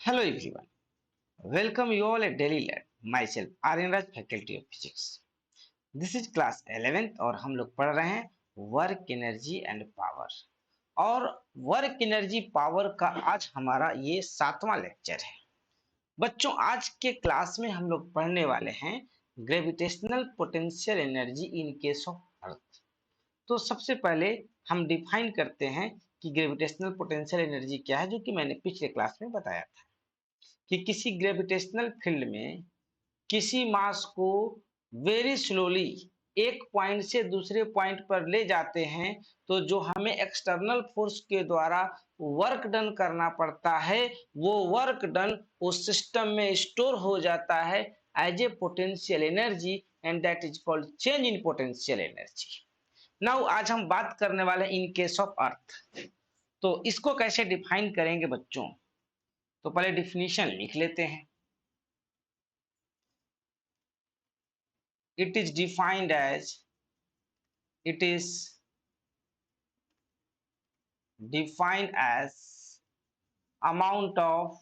Hello everyone, welcome you all at Daily Lab. Myself Aryan Raj, Faculty of Physics. This is class 11th और हम लोग पढ़ रहे हैं वर्क एनर्जी एंड पावर। और work energy power का आज हमारा ये 7वां लेक्चर है। बच्चों, आज के क्लास में हम लोग पढ़ने वाले हैं gravitational potential energy in case of earth. तो सबसे पहले हम डिफाइन करते हैं कि ग्रेविटेशनल पोटेंशियल एनर्जी क्या है, जो कि मैंने पिछले क्लास में बताया था कि किसी ग्रेविटेशनल फील्ड में किसी मास को वेरी स्लोली एक पॉइंट से दूसरे पॉइंट पर ले जाते हैं, तो जो हमें एक्सटर्नल फोर्स के द्वारा वर्क डन करना पड़ता है, वो वर्क डन उस सिस्टम में स्टोर हो जाता है as a potential energy, and that is called change in potential energy. Now आज हम बात करने वाले इन केस ऑफ अर्थ। तो इसको कैसे डिफाइन करेंगे बच्चों? तो पहले डिफिनीशन लिख लेते हैं। It is defined as it is defined as amount of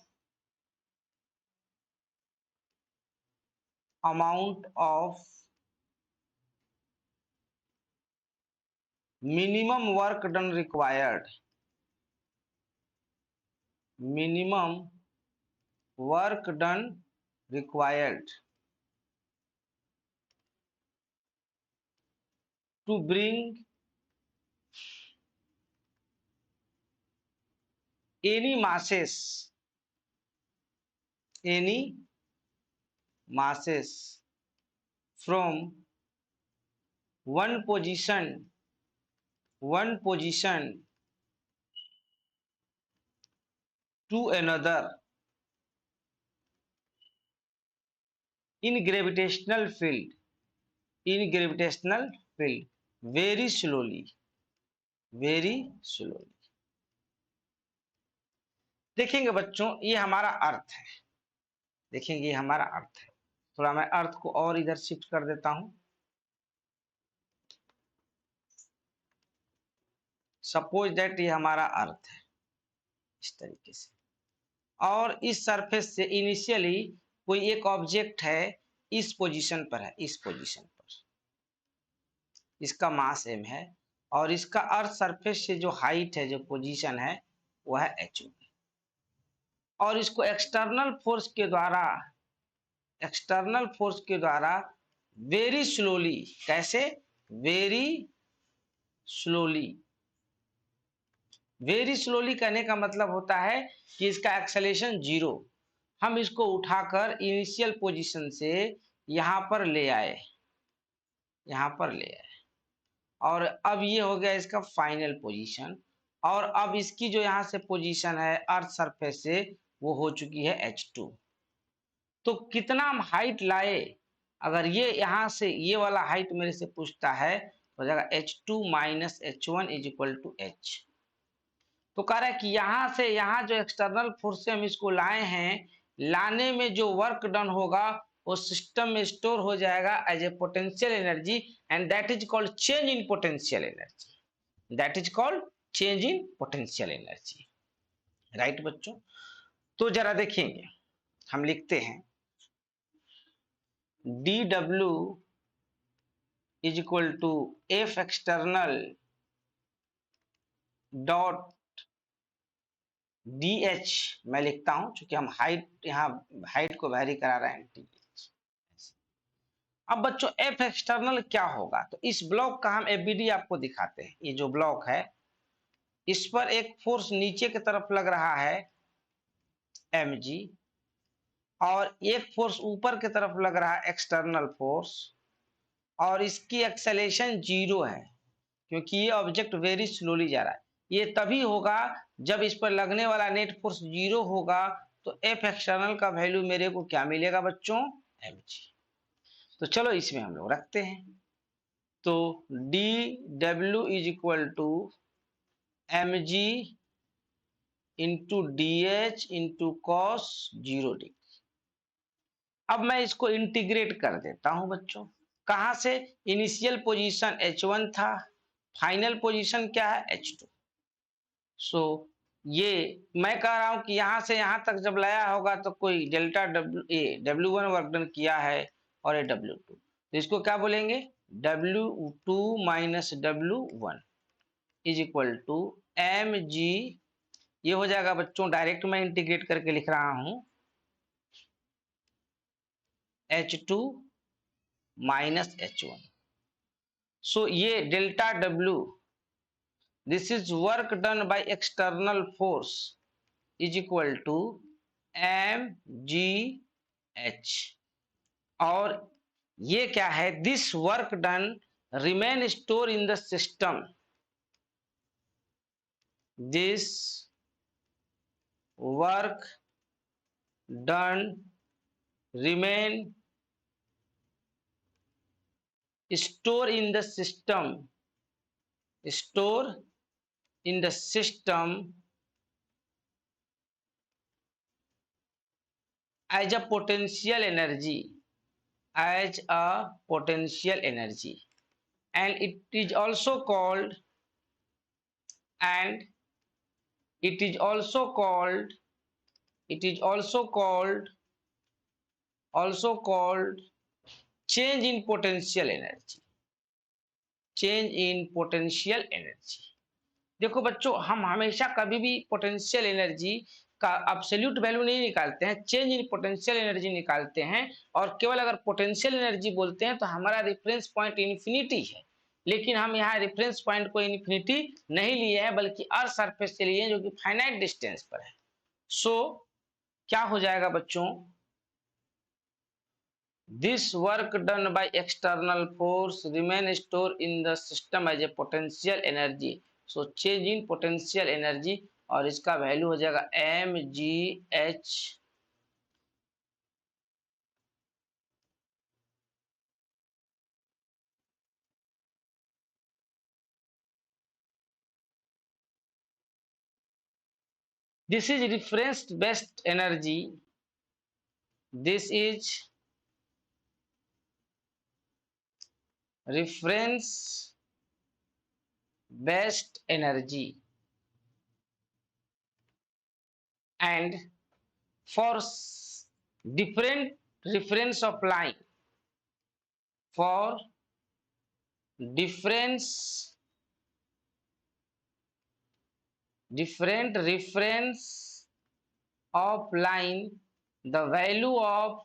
minimum work done required, minimum work done required to bring any masses from one position to another in gravitational field very slowly। देखेंगे बच्चों, ये हमारा अर्थ है। देखेंगे ये हमारा अर्थ है। थोड़ा मैं अर्थ को और इधर शिफ्ट कर देता हूं। सपोज दैट ये हमारा अर्थ है इस तरीके से, और इस सरफेस से इनिशियली कोई एक ऑब्जेक्ट है, इस पोजीशन पर है, इस पोजीशन पर इसका मास m है, और इसका अर्थ सरफेस से जो हाइट है, जो पोजीशन है, वह है h1। और इसको एक्सटर्नल फोर्स के द्वारा वेरी स्लोली, कैसे? वेरी स्लोली कहने का मतलब होता है कि इसका एक्सेलरेशन 0। हम इसको उठाकर इनिशियल पोजीशन से यहां पर ले आए, और अब ये हो गया इसका फाइनल पोजीशन। और अब इसकी जो यहाँ से पोजीशन है अर्थ सरफेस से, वो हो चुकी है h2। तो कितना हम हाइट लाए? अगर ये यहाँ से ये वाला हाइट मेरे से पूछता है, तो हो जाएगा h2 minus h1 is equal to h। तो कह रहा है कि यहाँ से यहाँ जो एक्सटर्नल फोर्स से हम इसको लाए हैं, लाने में जो वर्क डन होगा वो सिस्टम में स्टोर हो जाएगा as a potential energy, and that is called change in potential energy. Right बच्चों? तो जरा देखेंगे, हम लिखते हैं dw is equal to F external dot dh मैं लिखता हूं, क्योंकि हम यहाँ हाइट को वैरी करा रहे हैं। अब बच्चों एफ एक्सटर्नल क्या होगा? तो इस ब्लॉक का हम एफबीडी आपको दिखाते हैं। ये जो ब्लॉक है, इस पर एक फोर्स नीचे की तरफ लग रहा है mg, और एक फोर्स ऊपर की तरफ लग रहा है एक्सटर्नल फोर्स, और इसकी एक्सेलरेशन 0 है, क्योंकि ये ऑब्जेक्ट वेरी स्लोली जा रहा है। ये तभी होगा जब इस पर लगने वाला नेट फोर्स 0 होगा, तो एफ एक्सटर्नल का वैल्यू मेरे को क्या मिलेगा बच्चों? mg। तो चलो इसमें हम लोग रखते हैं। तो dw is equal to mg into dh into cos 0 degree. अब मैं इसको इंटीग्रेट कर देता हूं बच्चों। कहां से? इनिशियल पोजीशन h1 था, फाइनल पोजीशन क्या है? h2। सो ये मैं कह रहा हूं कि यहां से यहां तक जब लाया होगा तो कोई डेल्टा W1 वर्क डन किया है और ये W2, तो इसको क्या बोलेंगे, W2 minus W1 is equal to mg, ये हो जाएगा बच्चों, डायरेक्ट मैं इंटीग्रेट करके लिख रहा हूं, H2 माइनस H1। सो ये delta W, this is work done by external force is equal to mgh, और ये क्या है, this work done remain store in the system, this work done remain store in the system, store in the system as a potential energy, as a potential energy, and it is also called, and it is also called, it is also called change in potential energy, change in potential energy। देखो बच्चों, हम हमेशा कभी भी potential energy का absolute value नहीं निकालते हैं, चेंज इन पोटेंशियल एनर्जी निकालते हैं। और केवल अगर पोटेंशियल एनर्जी बोलते हैं तो हमारा रेफरेंस पॉइंट इन्फिनिटी है, लेकिन हम यहाँ रेफरेंस पॉइंट को इन्फिनिटी नहीं लिए हैं, बल्कि अर्थ सरफेस से लिए हैं जो कि फाइनाइट डिस्टेंस पर है। सो क्या हो जाएगा बच्चों, this work done by external force remain stored in the system as a potential energy, so change in potential energy, और इसका वैल्यू हो जाएगा mgh, this is reference based energy, this is reference based energy, and for different reference of line, for different reference of line, the value of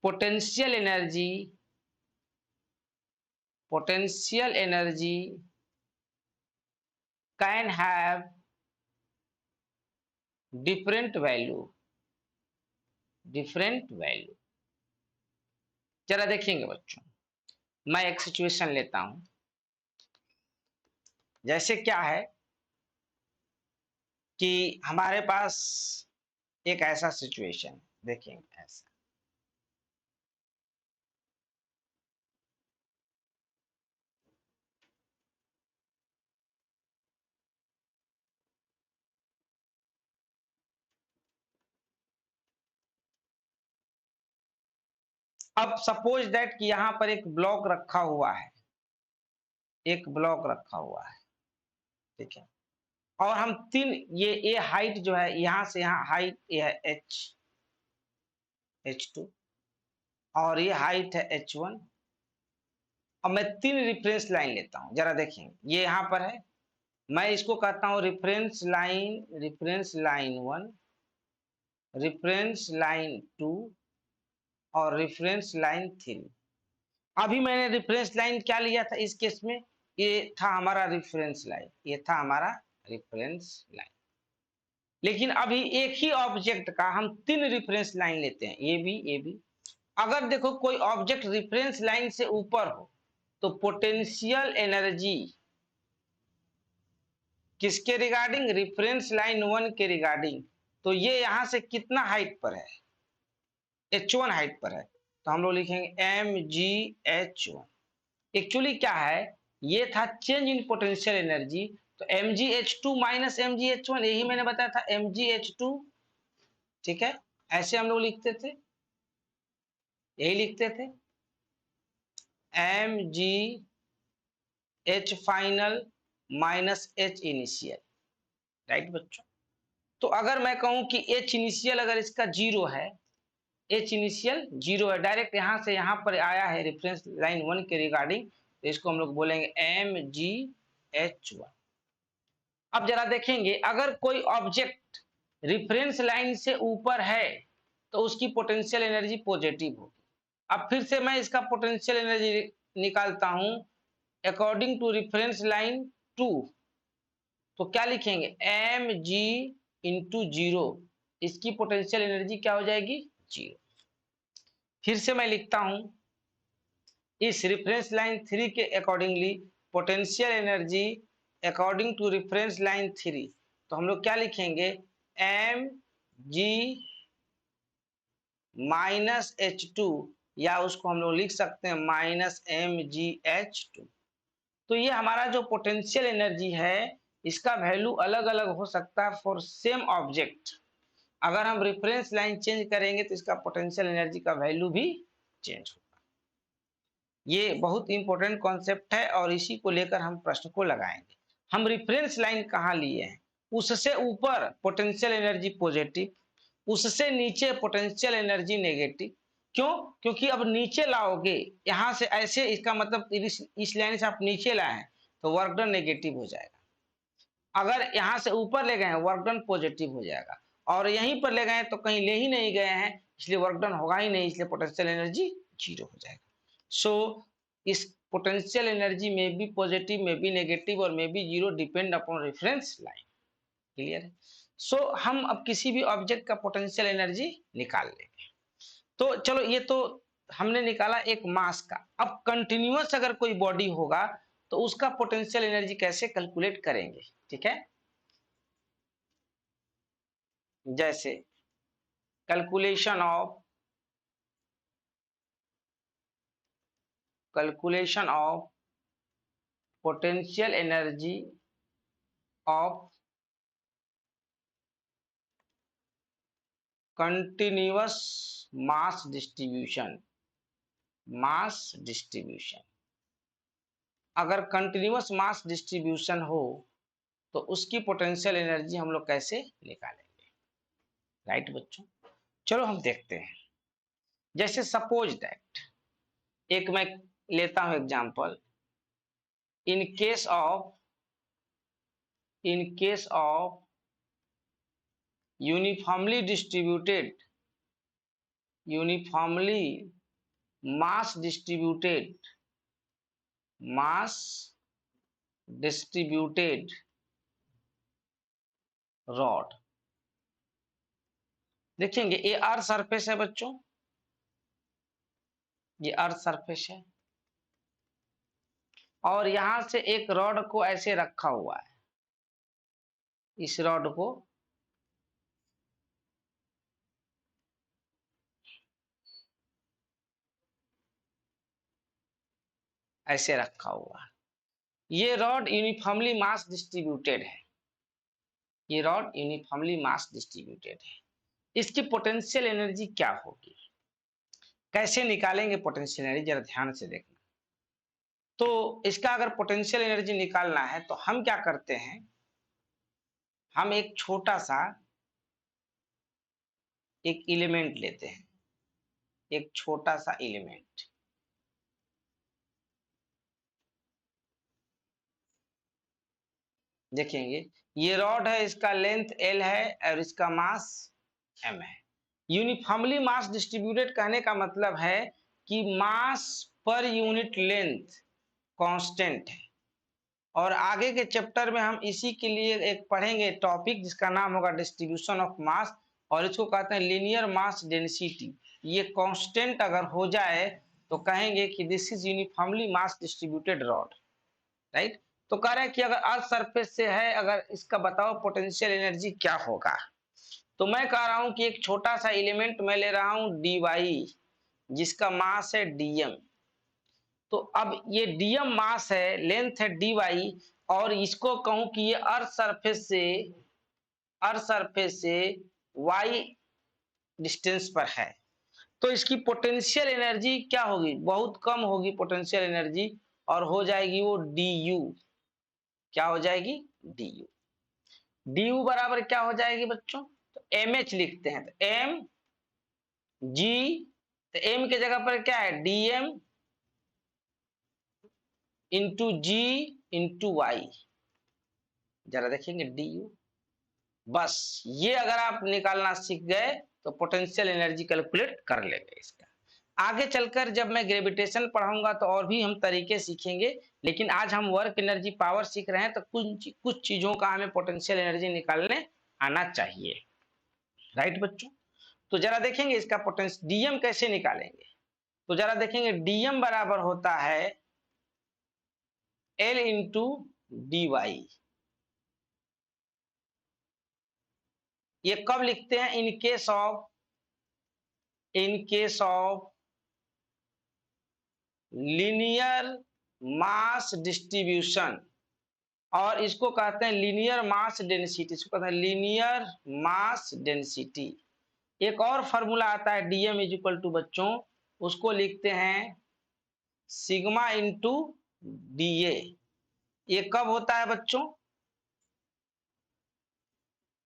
potential energy can have different value। जरा देखेंगे बच्चों, मैं एक situation लेता हूं, जैसे क्या है कि हमारे पास एक ऐसा सिचुएशन, देखेंगे ऐसा, अब सपोज दैट कि यहां पर एक ब्लॉक रखा हुआ है, ठीक है, और हम तीन, ये हाइट जो है यहां से यहां हाइट ये है H2, और ये हाइट है H1। अब मैं तीन रिफरेंस लाइन लेता हूं, जरा देखेंगे, ये यहां पर है, मैं इसको कहता हूं रेफरेंस लाइन 1, रेफरेंस लाइन 2 और रेफरेंस लाइन 3। अभी मैंने रेफरेंस लाइन क्या लिया था इस केस में, ये था हमारा रेफरेंस लाइन, लेकिन अभी एक ही ऑब्जेक्ट का हम तीन रेफरेंस लाइन लेते हैं, ये भी। अगर देखो कोई ऑब्जेक्ट रेफरेंस लाइन से ऊपर हो तो पोटेंशियल एनर्जी किसके रिगार्डिंग, रेफरेंस लाइन 1 के रिगार्डिंग, तो ये यहां से कितना हाइट पर है, H1 हाइट पर है, तो हम लोग लिखेंगे mgh1। एक्चुअली क्या है, ये था चेंज इन पोटेंशियल एनर्जी, तो mgh2 माइनस mgh1, यही मैंने बताया था mgh2, ठीक है, ऐसे हम लोग लिखते थे, यही लिखते थे mgh final minus H initial, right बच्चों। तो अगर मैं कहूं कि एच इनिशियल अगर इसका जीरो है, एच इनिशियल जीरो है, डायरेक्ट यहां से यहां पर आया है रेफरेंस लाइन 1 के रिगार्डिंग, तो इसको हम लोग बोलेंगे mgh1। अब जरा देखेंगे, अगर कोई ऑब्जेक्ट रेफरेंस लाइन से ऊपर है तो उसकी पोटेंशियल एनर्जी पॉजिटिव होगी। अब फिर से मैं इसका पोटेंशियल एनर्जी निकालता हूं अकॉर्डिंग टू रेफरेंस लाइन 2, तो क्या लिखेंगे mg इंटू जीरो, इसकी पोटेंशियल एनर्जी क्या हो जाएगी, जीरो। फिर से मैं लिखता हूं इस रेफरेंस लाइन 3 के accordingly potential energy according to reference line 3, तो हम लोग क्या लिखेंगे M G minus H two, या उसको हम लोग लिख सकते हैं माइनस एम जी एच टू। तो ये हमारा जो पोटेंशियल एनर्जी है इसका वैल्यू अलग अलग हो सकता है फॉर सेम ऑब्जेक्ट। अगर हम रेफरेंस लाइन चेंज करेंगे तो इसका पोटेंशियल एनर्जी का वैल्यू भी चेंज होगा। ये बहुत इंपॉर्टेंट कॉन्सेप्ट है और इसी को लेकर हम प्रश्न को लगाएंगे। हम रेफरेंस लाइन कहाँ लिए हैं, उससे ऊपर पोटेंशियल एनर्जी पॉजिटिव, उससे नीचे पोटेंशियल एनर्जी नेगेटिव। क्यों? क्योंकि अब नीचे लाओगे यहां से ऐसे, इसका मतलब इस लाइन से आप नीचे लाए हैं तो वर्क डन नेगेटिव हो जाएगा। अगर यहाँ से ऊपर ले गए हैं वर्क डन पॉजिटिव हो जाएगा, और यहीं पर ले गए हैं तो कहीं ले ही नहीं गए हैं इसलिए वर्क डन होगा ही नहीं, इसलिए पोटेंशियल एनर्जी जीरो हो जाएगा। सो इस पोटेंशियल एनर्जी में भी पॉजिटिव, में भी नेगेटिव और में भी zero, depend upon reference line. Clear है? सो हम अब किसी भी ऑब्जेक्ट का पोटेंशियल एनर्जी निकाल लेंगे। तो चलो ये तो हमने निकाला एक मास का। अब कंटिन्यूअस अगर कोई बॉडी होगा तो उसका पोटेंशियल एनर्जी कैसे कैलकुलेट करेंगे, ठीक है। जैसे calculation of potential energy of continuous mass distribution, अगर कंटिन्यूअस मास डिस्ट्रीब्यूशन हो तो उसकी पोटेंशियल एनर्जी हम लोग कैसे निकालेंगे, राइट बच्चों। चलो हम देखते हैं। जैसे सपोज दैट, एक मैं लेता हूं example, in case of uniformly mass distributed rod. देखेंगे ये अर्थ सरफेस है बच्चों, ये अर्थ सरफेस है और यहां से एक रॉड को ऐसे रखा हुआ है, इस रॉड को ऐसे रखा हुआ है। ये रॉड यूनिफॉर्मली मास डिस्ट्रीब्यूटेड है, ये रॉड यूनिफॉर्मली मास डिस्ट्रीब्यूटेड है। इसकी पोटेंशियल एनर्जी क्या होगी, कैसे निकालेंगे पोटेंशियल एनर्जी, जरा ध्यान से देखना। तो इसका अगर पोटेंशियल एनर्जी निकालना है तो हम क्या करते हैं, हम एक छोटा सा एक एलिमेंट लेते हैं, एक छोटा सा एलिमेंट, देखेंगे ये रॉड है, इसका लेंथ L है और इसका मास M है। यूनिफॉर्मली मास डिस्ट्रीब्यूटेड कहने का मतलब है कि मास पर यूनिट लेंथ कांस्टेंट है। और आगे के चैप्टर में हम इसी के लिए एक पढ़ेंगे टॉपिक जिसका नाम होगा डिस्ट्रीब्यूशन ऑफ मास, और इसको कहते हैं लीनियर मास डेंसिटी। ये कांस्टेंट अगर हो जाए तो कहेंगे कि this is uniformly mass distributed rod, right. तो कह रहे हैं कि अगर अर्थ सरफेस से है, अगर इसका बताओ पोटेंशियल एनर्जी क्या होगा। तो मैं कह रहा हूं कि एक छोटा सा एलिमेंट मैं ले रहा हूं dy, जिसका मास है dm। तो अब ये dm मास है, लेंथ है dy, और इसको कहूं कि ये अर्थ सरफेस से y डिस्टेंस पर है, तो इसकी पोटेंशियल एनर्जी क्या होगी, बहुत कम होगी पोटेंशियल एनर्जी, और हो जाएगी वो du। क्या हो जाएगी, डी यू। डी यू बराबर क्या हो जाएगी बच्चों, तो एम एच लिखते हैं, तो एम जी, तो एम के जगह पर क्या है, D M into g into Y. जरा देखेंगे डी यू, बस ये अगर आप निकालना सीख गए तो पोटेंशियल एनर्जी कैलकुलेट कर लेंगे इसका। आगे चलकर जब मैं ग्रेविटेशन पढ़ाऊंगा तो और भी हम तरीके सीखेंगे, लेकिन आज हम वर्क एनर्जी पावर सीख रहे हैं, तो कुछ चीजों का हमें पोटेंशियल एनर्जी निकालने आना चाहिए। राइट बच्चों, तो जरा देखेंगे इसका पोटेंशियल डीएम कैसे निकालेंगे। तो जरा देखेंगे डीएम बराबर होता है एल इंटू डी वाई। ये कब लिखते हैं, in case of linear mass distribution, और इसको कहते हैं लीनियर मास डेंसिटी, इसको कहते हैं लीनियर मास डेंसिटी। एक और फॉर्मूला आता है डीएम इज इक्वल टू बच्चों, उसको लिखते हैं सिग्मा इंटू डीए। ये कब होता है बच्चों,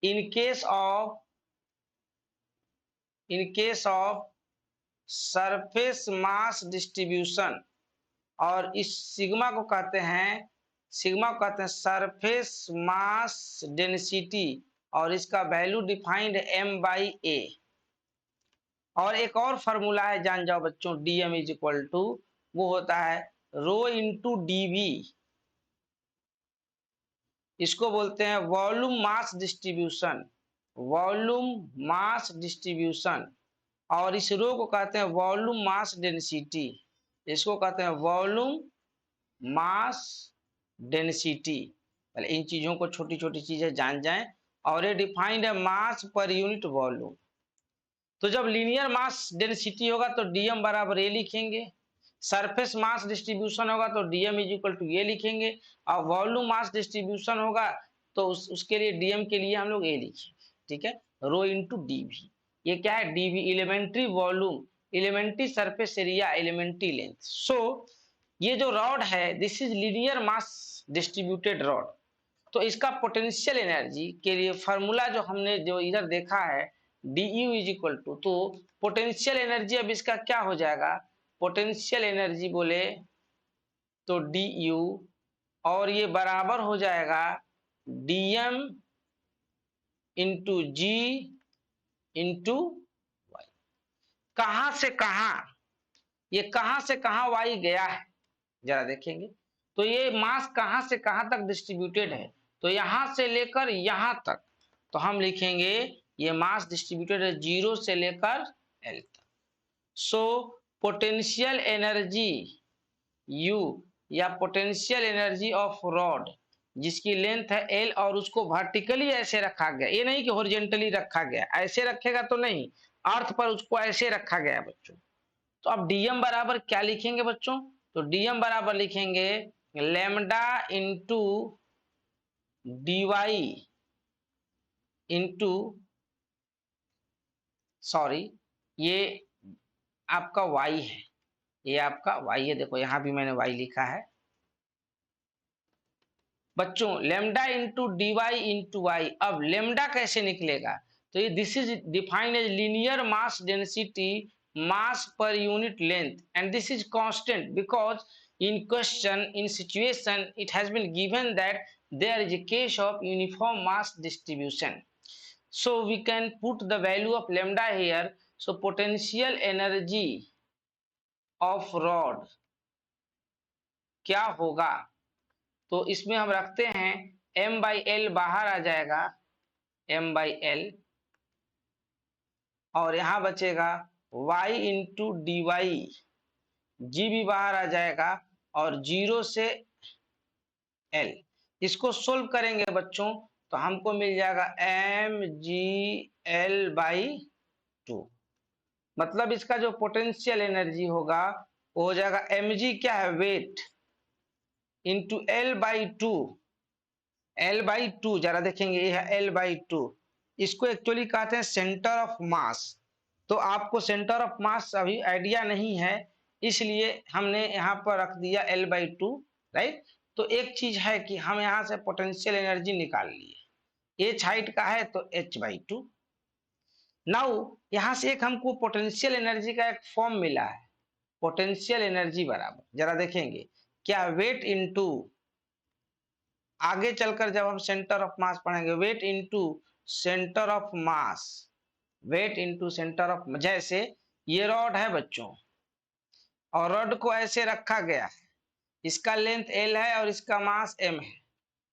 in case of surface mass distribution, और इस सिग्मा को कहते हैं सरफेस मास डेंसिटी, और इसका वैल्यू डिफाइंड एम बाई ए। और एक और फॉर्मूला है, जान जाओ बच्चों, डीएम इज इक्वल टू, वो होता है रो इंटू डीवी। इसको बोलते हैं volume mass distribution, volume mass distribution, और इस रो को कहते हैं वॉल्यूम मास डेंसिटी, इसको कहते हैं वॉल्यूम मास डेंसिटी। पहले इन चीजों को छोटी छोटी चीजें जान जाएं। और ये डिफाइंड है मास पर यूनिट वॉल्यूम। तो जब लीनियर मास डेंसिटी होगा तो डीएम बराबर ए लिखेंगे, सरफेस मास डिस्ट्रीब्यूशन होगा तो डीएम इज इक्वल टू ए लिखेंगे, और वॉल्यूम मास डिस्ट्रीब्यूशन होगा तो उसके लिए डीएम के लिए हम लोग ए लिखेंगे। ठीक है, रो इंटू डीवी। ये क्या है, DV elementary volume, elementary surface area, elementary length. So ये जो रॉड है this is linear mass distributed rod. तो इसका पोटेंशियल एनर्जी के लिए फॉर्मूला जो हमने जो इधर देखा है D U is equal to, तो पोटेंशियल एनर्जी अब इसका क्या हो जाएगा, पोटेंशियल एनर्जी बोले तो डी यू, और ये बराबर हो जाएगा DM into g into Y. कहां से कहां, ये कहां से कहां वाई गया है, जरा देखेंगे। तो ये मास कहां से कहां तक डिस्ट्रीब्यूटेड है, तो यहां से लेकर यहां तक, तो हम लिखेंगे ये मास डिस्ट्रीब्यूटेड है 0 से लेकर एल तक। सो पोटेंशियल एनर्जी यू, या पोटेंशियल एनर्जी ऑफ रॉड जिसकी लेंथ है एल, और उसको वर्टिकली ऐसे रखा गया, ये नहीं कि हॉरिजॉन्टली रखा गया, ऐसे रखेगा तो नहीं, अर्थ पर उसको ऐसे रखा गया बच्चों। तो अब डीएम बराबर क्या लिखेंगे बच्चों, तो डीएम बराबर लिखेंगे lambda into DY into, sorry ये आपका y है, ये आपका y है, देखो यहां भी मैंने y लिखा है बच्चों, lambda into D Y into Y. अब लेमडा कैसे निकलेगा, तो ये this is defined as linear mass density mass per unit length, and this is constant because in question, in situation, it has been given that there is a case of uniform mass distribution. So we can put the value of lambda here. So potential energy of rod क्या होगा, तो इसमें हम रखते हैं m by L, बाहर आ जाएगा m by L, और यहां बचेगा y इंटू डी वाई, जी भी बाहर आ जाएगा, और 0 से l। इसको सोल्व करेंगे बच्चों तो हमको मिल जाएगा एम जी एल बाई 2। मतलब इसका जो पोटेंशियल एनर्जी होगा वो हो जाएगा एम जी क्या है, weight, into L by two, L by two जरा देखेंगे ये है एल बाई टू। इसको एक्चुअली कहते हैं सेंटर ऑफ मास, तो आपको सेंटर ऑफ मास अभी आइडिया नहीं है, इसलिए हमने यहाँ पर रख दिया एल बाई टू, राइट। तो एक चीज है कि हम यहाँ से पोटेंशियल एनर्जी निकाल लिए, एच हाइट का है तो h/2। नाउ यहाँ से एक हमको पोटेंशियल एनर्जी का एक फॉर्म मिला है, पोटेंशियल एनर्जी बराबर, जरा देखेंगे क्या, वेट इनटू, आगे चलकर जब हम सेंटर ऑफ मास पढ़ेंगे, weight into centre of mass, weight into centre of, जैसे ये रॉड है बच्चों और रॉड को ऐसे रखा गया है, इसका लेंथ L है और इसका मास M है।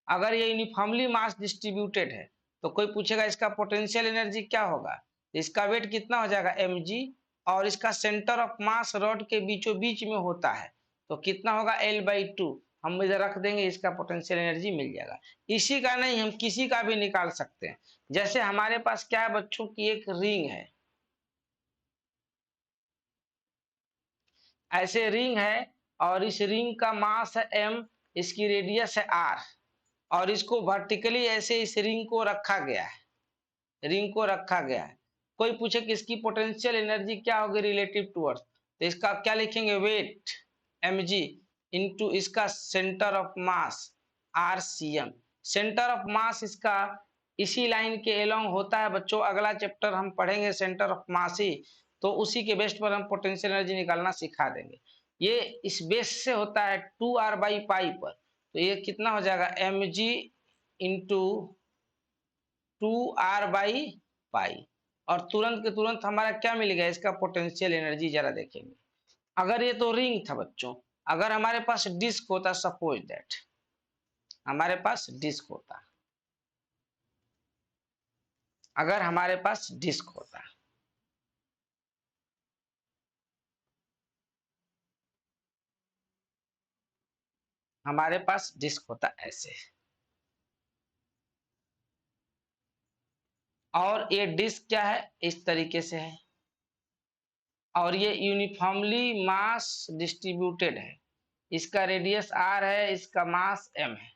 अगर ये यूनिफॉर्मली मास डिस्ट्रीब्यूटेड है तो कोई पूछेगा इसका पोटेंशियल एनर्जी क्या होगा, इसका वेट कितना हो जाएगा mg, और इसका सेंटर ऑफ मास रॉड के बीचों बीच में होता है तो कितना होगा L/2। हम इधर रख देंगे, इसका पोटेंशियल एनर्जी मिल जाएगा। इसी का नहीं, हम किसी का भी निकाल सकते हैं। जैसे हमारे पास क्या है बच्चों की, एक रिंग है, ऐसे रिंग है और इस रिंग का मास है m, इसकी रेडियस है r, और इसको वर्टिकली ऐसे इस रिंग को रखा गया है, रिंग को रखा गया है। कोई पूछे कि इसकी पोटेंशियल एनर्जी क्या होगी रिलेटिव टू अर्थ, तो इसका क्या लिखेंगे, वेट mg इनटू इसका centre of mass rcm। Centre of mass इसका इसी लाइन के एलोंग होता है बच्चों, अगला चैप्टर हम पढ़ेंगे सेंटर ऑफ मास ही, तो उसी के बेस पर हम पोटेंशियल एनर्जी निकालना सिखा देंगे। ये इस बेस से होता है 2r/पाई पर, तो ये कितना हो जाएगा mg इंटू 2r/पाई, और तुरंत के तुरंत हमारा क्या मिल गया, इसका पोटेंशियल एनर्जी जरा देखेंगे। अगर ये तो रिंग था बच्चों, अगर हमारे पास डिस्क होता, सपोज दैट हमारे पास डिस्क होता, अगर हमारे पास डिस्क होता, हमारे पास डिस्क होता ऐसे, और ये डिस्क क्या है, इस तरीके से है, और ये यूनिफॉर्मली मास डिस्ट्रीब्यूटेड है, इसका रेडियस r है, इसका मास m है।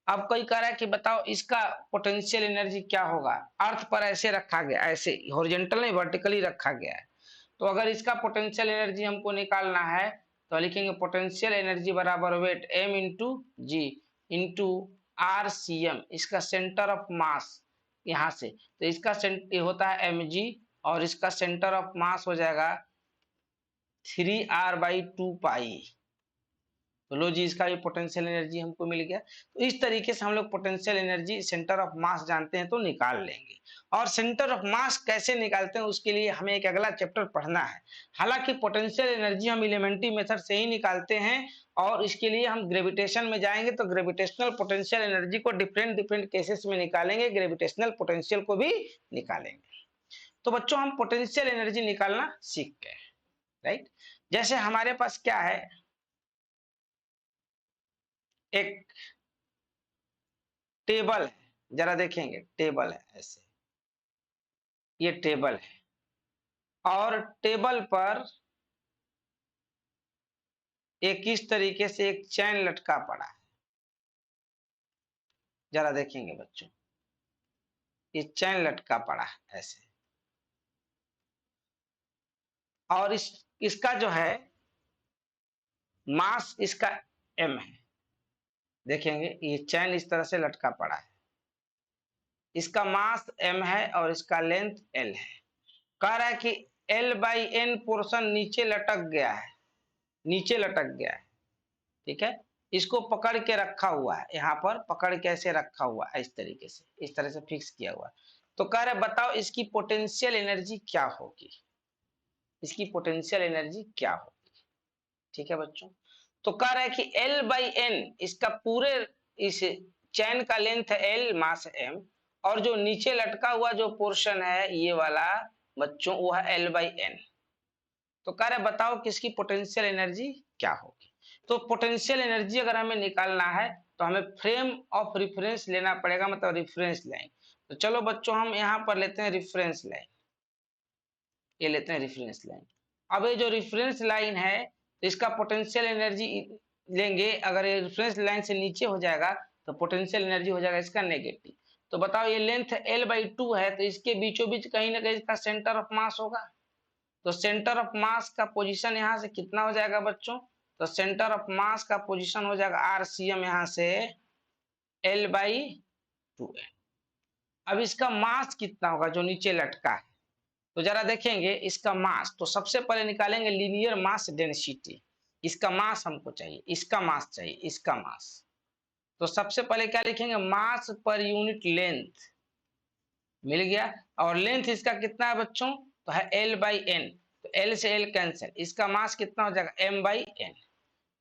अब कोई कह रहा है कि बताओ इसका पोटेंशियल एनर्जी क्या होगा, अर्थ पर ऐसे रखा गया, ऐसे हॉरिजॉन्टल नहीं वर्टिकली रखा गया है, तो अगर इसका पोटेंशियल एनर्जी हमको निकालना है तो लिखेंगे पोटेंशियल एनर्जी बराबर wait m into g into RCM, इसका सेंटर ऑफ मास यहाँ से, तो इसका ये होता है mg, और इसका सेंटर ऑफ मास हो जाएगा 3r/2 पाई। तो लो जी, इसका भी पोटेंशियल एनर्जी हमको मिल गया। तो इस तरीके से हम लोग potential energy centre of mass जानते हैं तो निकाल लेंगे। और सेंटर ऑफ मास कैसे निकालते हैं उसके लिए हमें एक अगला चैप्टर पढ़ना है। हालांकि पोटेंशियल एनर्जी हम एलिमेंट्री मेथड से ही निकालते हैं, और इसके लिए हम ग्रेविटेशन में जाएंगे तो ग्रेविटेशनल पोटेंशियल एनर्जी को डिफरेंट डिफरेंट केसेस में निकालेंगे, ग्रेविटेशनल पोटेंशियल को भी निकालेंगे। तो बच्चों हम पोटेंशियल एनर्जी निकालना सीख गए, राइट। जैसे हमारे पास क्या है, एक टेबल है, जरा देखेंगे, टेबल है ऐसे, ये टेबल है, और टेबल पर एक इस तरीके से एक चैन लटका पड़ा है, जरा देखेंगे बच्चों, ये चैन लटका पड़ा है ऐसे, और इसका जो है मास इसका m है। देखेंगे ये चैन इस तरह से लटका पड़ा है, इसका मास m है और इसका लेंथ l है। कह रहा है कि L/n पोर्शन नीचे लटक गया है, नीचे लटक गया है, ठीक है। इसको पकड़ के रखा हुआ है, यहाँ पर पकड़ के ऐसे रखा हुआ है, इस तरीके से, इस तरह से फिक्स किया हुआ है। तो कह रहे बताओ इसकी पोटेंशियल एनर्जी क्या होगी, इसकी पोटेंशियल एनर्जी क्या होगी, ठीक है बच्चों। तो कह रहा है कि L/n, इसका पूरे इस चैन का लेंथ है L, मास m, और जो नीचे लटका हुआ जो पोर्शन है ये वाला बच्चों वो है L/n। तो कह रहे बताओ कि इसकी पोटेंशियल एनर्जी क्या होगी। तो पोटेंशियल एनर्जी अगर हमें निकालना है तो हमें फ्रेम ऑफ रेफरेंस लेना पड़ेगा, मतलब रेफरेंस लाइन। तो चलो बच्चों हम यहाँ पर लेते हैं रेफरेंस लाइन, ये लेते हैं रेफरेंस लाइन। अब ये जो रेफरेंस लाइन है तो इसका पोटेंशियल एनर्जी लेंगे, अगर ये रेफरेंस लाइन से नीचे हो जाएगा तो पोटेंशियल एनर्जी हो जाएगा इसका नेगेटिव। तो बताओ ये लेंथ L/2 है, तो इसके बीचों बीच कहीं ना कहीं इसका सेंटर ऑफ मास होगा, तो सेंटर ऑफ मास का पोजीशन यहाँ से कितना हो जाएगा बच्चों, तो सेंटर ऑफ मास का पोजीशन हो जाएगा RCM यहाँ से L/2n। अब इसका मास कितना होगा जो नीचे लटका है, तो जरा देखेंगे इसका मास। तो सबसे पहले निकालेंगे लीनियर मास डेंसिटी। इसका मास हमको चाहिए, इसका मास चाहिए, इसका मास। तो सबसे पहले क्या लिखेंगे, मास पर यूनिट लेंथ मिल गया। और लेंथ इसका कितना है बच्चों, तो है L/n। तो L से L कैंसिल, इसका मास कितना हो जाएगा M/n।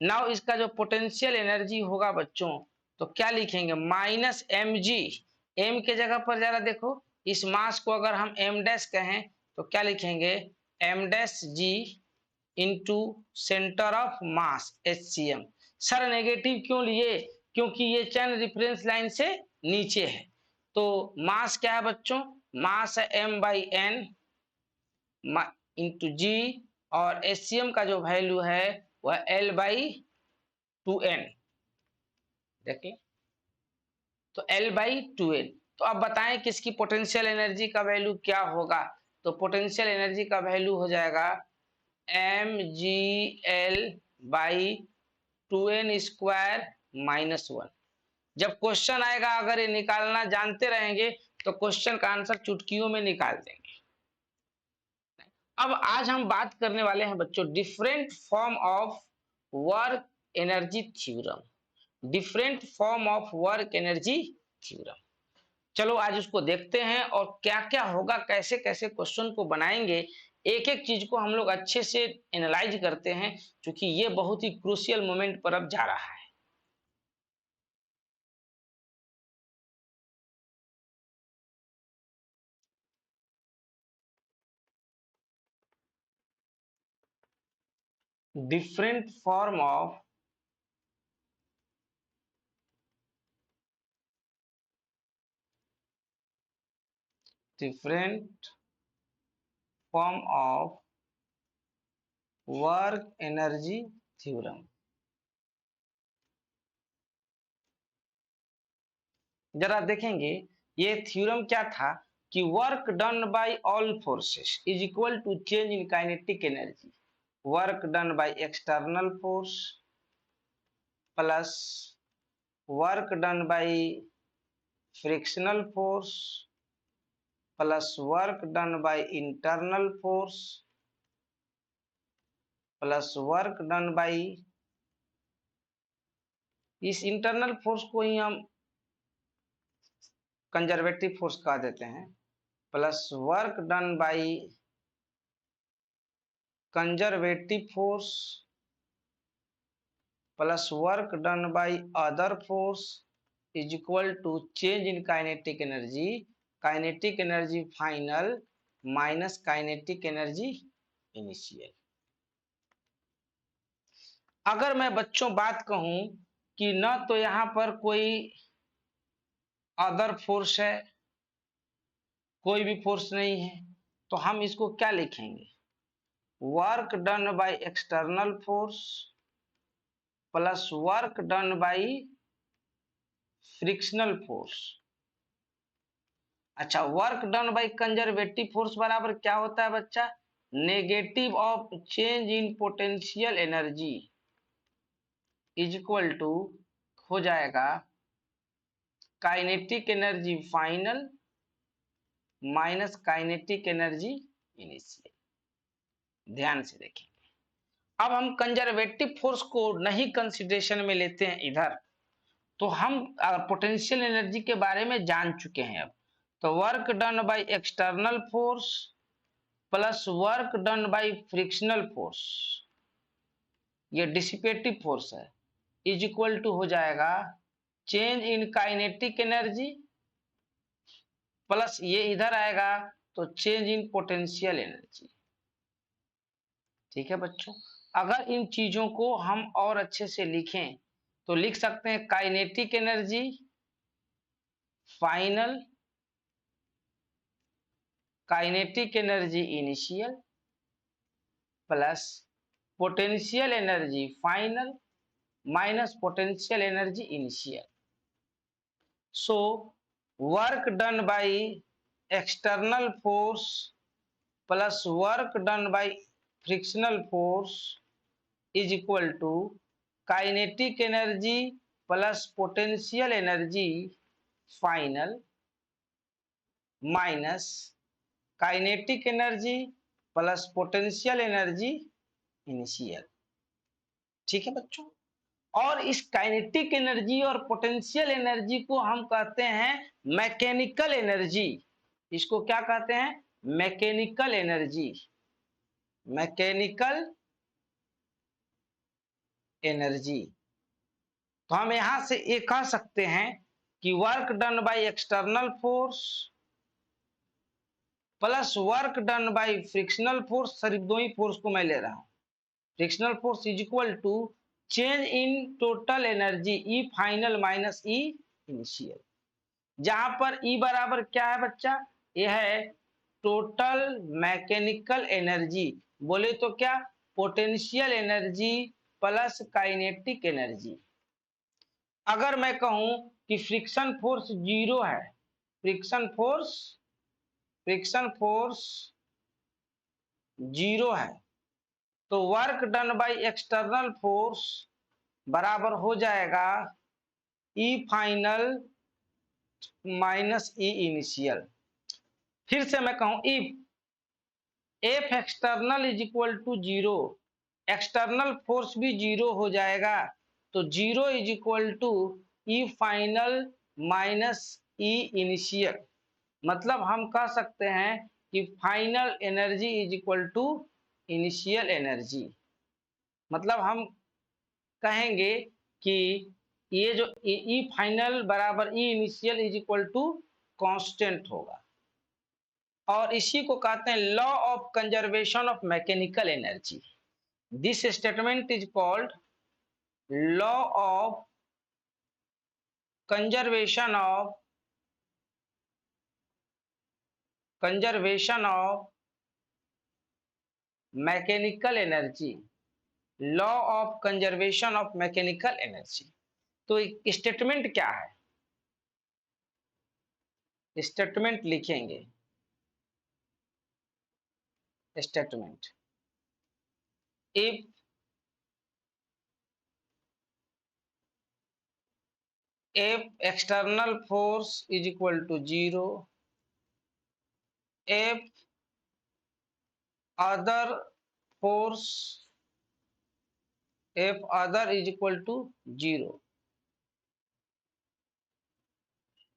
नाउ इसका जो पोटेंशियल एनर्जी होगा बच्चों, तो क्या लिखेंगे -mg। m के जगह पर जरा देखो, इस मास को अगर हम m डैश कहें तो क्या लिखेंगे m' into centre of mass HCM। Sir negative क्यों लिए, क्योंकि ये चैन रिफरेंस लाइन से नीचे है। तो मास क्या है बच्चों, मास है M/n इंटू जी, और HCM का जो वैल्यू है वह L/2n। देखिए तो L/2n। तो अब बताएं कि इसकी पोटेंशियल एनर्जी का वैल्यू क्या होगा। तो पोटेंशियल एनर्जी का वैल्यू हो जाएगा mgL/2n² -1। जब क्वेश्चन आएगा अगर ये निकालना जानते रहेंगे तो क्वेश्चन का आंसर चुटकियों में निकाल देंगे। अब आज हम बात करने वाले हैं बच्चों different form of work energy theorem. Different form of work energy theorem, चलो आज उसको देखते हैं और क्या क्या होगा, कैसे कैसे क्वेश्चन को बनाएंगे। एक एक चीज को हम लोग अच्छे से एनालाइज करते हैं, क्योंकि ये बहुत ही क्रूशियल मोमेंट पर अब जा रहा है। Different form of different form of work energy theorem. जरा देखेंगे ये थ्योरम क्या था कि work done by all forces is equal to change in kinetic energy. Work done by external force plus work done by frictional force plus work done by internal force plus work done by, इस internal force को ही हम conservative force कह देते हैं, plus work done by conservative force plus work done by other force is equal to change in kinetic energy. Kinetic energy final minus kinetic energy initial. अगर मैं बच्चों बात कहूं कि न तो यहां पर कोई अदर फोर्स है, कोई भी फोर्स नहीं है, तो हम इसको क्या लिखेंगे, work done by external force plus work done by frictional force. अच्छा, work done by conservative force बराबर क्या होता है बच्चा, negative of change in potential energy is equal to हो जाएगा kinetic energy final minus kinetic energy initial. ध्यान से देखेंगे, अब हम कंजर्वेटिव फोर्स को नहीं कंसिडरेशन में लेते हैं इधर, तो हम पोटेंशियल एनर्जी के बारे में जान चुके हैं। अब तो work done by external force plus work done by frictional force, ये डिसिपेटिव फोर्स है, इज इक्वल टू हो जाएगा change in kinetic energy plus ये इधर आएगा तो चेंज इन पोटेंशियल एनर्जी। ठीक है बच्चों, अगर इन चीजों को हम और अच्छे से लिखें तो लिख सकते हैं kinetic energy final kinetic energy initial plus potential energy final minus potential energy initial. So work done by external force plus work done by frictional force is equal to kinetic energy plus potential energy final minus kinetic energy plus potential energy initial. ठीक है बच्चों, और इस kinetic energy और potential energy को हम कहते हैं मैकेनिकल एनर्जी। इसको क्या कहते हैं? Mechanical energy. Mechanical energy. तो हम यहां से ये कह सकते हैं कि work done by external force plus work done by frictional force, सिर्फ दो ही फोर्स को मैं ले रहा हूं, frictional force is equal to change in total energy E final minus E initial. जहां पर ई बराबर क्या है बच्चा? यह है टोटल मैकेनिकल एनर्जी, बोले तो क्या? Potential energy plus kinetic energy. अगर मैं कहूं कि फ्रिक्शन फोर्स जीरो है, फ्रिक्शन फोर्स जीरो है, तो work done by external force बराबर हो जाएगा E final minus E initial. फिर से मैं कहूं if F external is equal to zero, external force भी जीरो हो जाएगा, तो zero is equal to E final minus E initial. मतलब हम कह सकते हैं कि final energy is equal to initial energy. मतलब हम कहेंगे कि ये जो ई फाइनल बराबर E initial is equal to constant होगा, और इसी को कहते हैं law of conservation of mechanical energy. This statement is called law of conservation of mechanical energy, law of conservation of mechanical energy. तो स्टेटमेंट क्या है? स्टेटमेंट लिखेंगे, statement if external force is equal to zero, if other force, if other is equal to zero,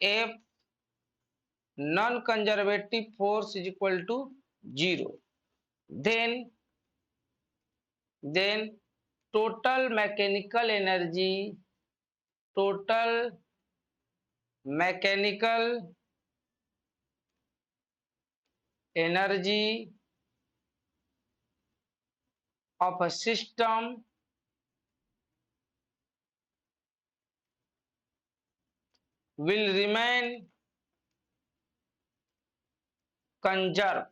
if non-conservative force is equal to zero, then total mechanical energy, total mechanical energy of a system will remain conserved.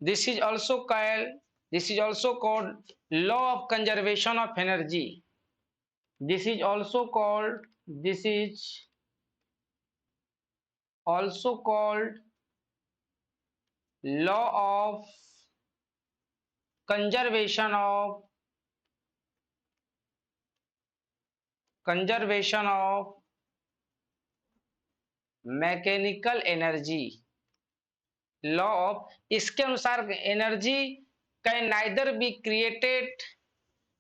This is also called law of conservation of energy. This is also called law of conservation of mechanical energy. Law of, इसके अनुसार energy can neither be created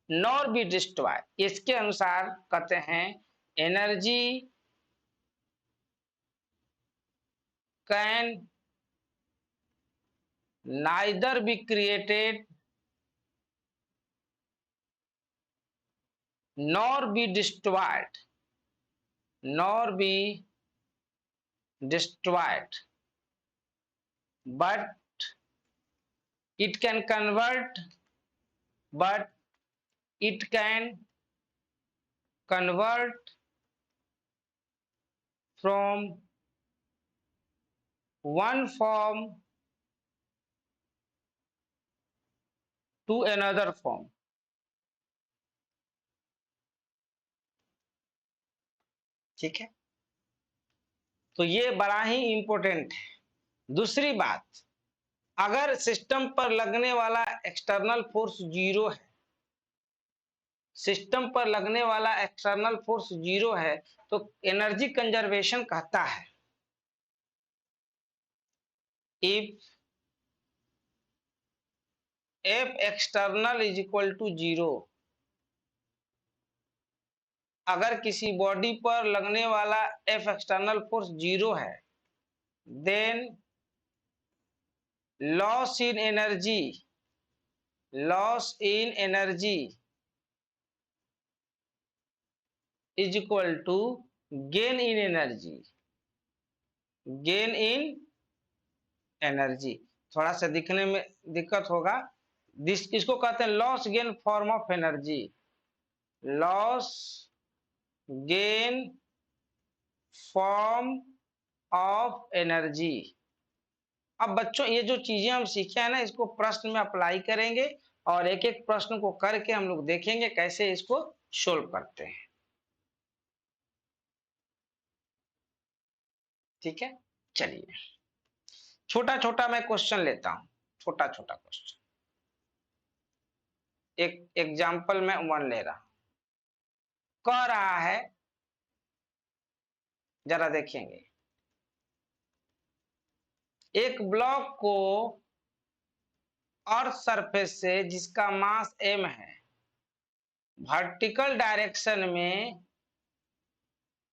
nor be destroy. इसके अनुसार कहते हैं energy can neither be created nor be destroyed, but it can convert from one form to another form। ठीक है, तो ये बड़ा ही इंपॉर्टेंट है। दूसरी बात, अगर सिस्टम पर लगने वाला एक्सटर्नल फोर्स जीरो है, सिस्टम पर लगने वाला एक्सटर्नल फोर्स जीरो है, तो एनर्जी कंजर्वेशन कहता है if F external is equal to zero, अगर किसी बॉडी पर लगने वाला एफ एक्सटर्नल फोर्स जीरो है, then loss in energy, loss in energy is equal to gain in energy, gain in energy. थोड़ा सा दिखने में दिक्कत होगा, इसको कहते हैं loss gain form of energy, loss gain form of energy. अब बच्चों ये जो चीजें हम सीखे हैं ना, इसको प्रश्न में अप्लाई करेंगे और एक एक प्रश्न को करके हम लोग देखेंगे कैसे इसको सोल्व करते हैं। ठीक है, चलिए छोटा छोटा मैं क्वेश्चन लेता हूं, छोटा छोटा क्वेश्चन। एक एग्जाम्पल में वन ले रहा हूं, कह रहा है, जरा देखेंगे, एक ब्लॉक को अर्थ सरफेस से जिसका मास m है, वर्टिकल डायरेक्शन में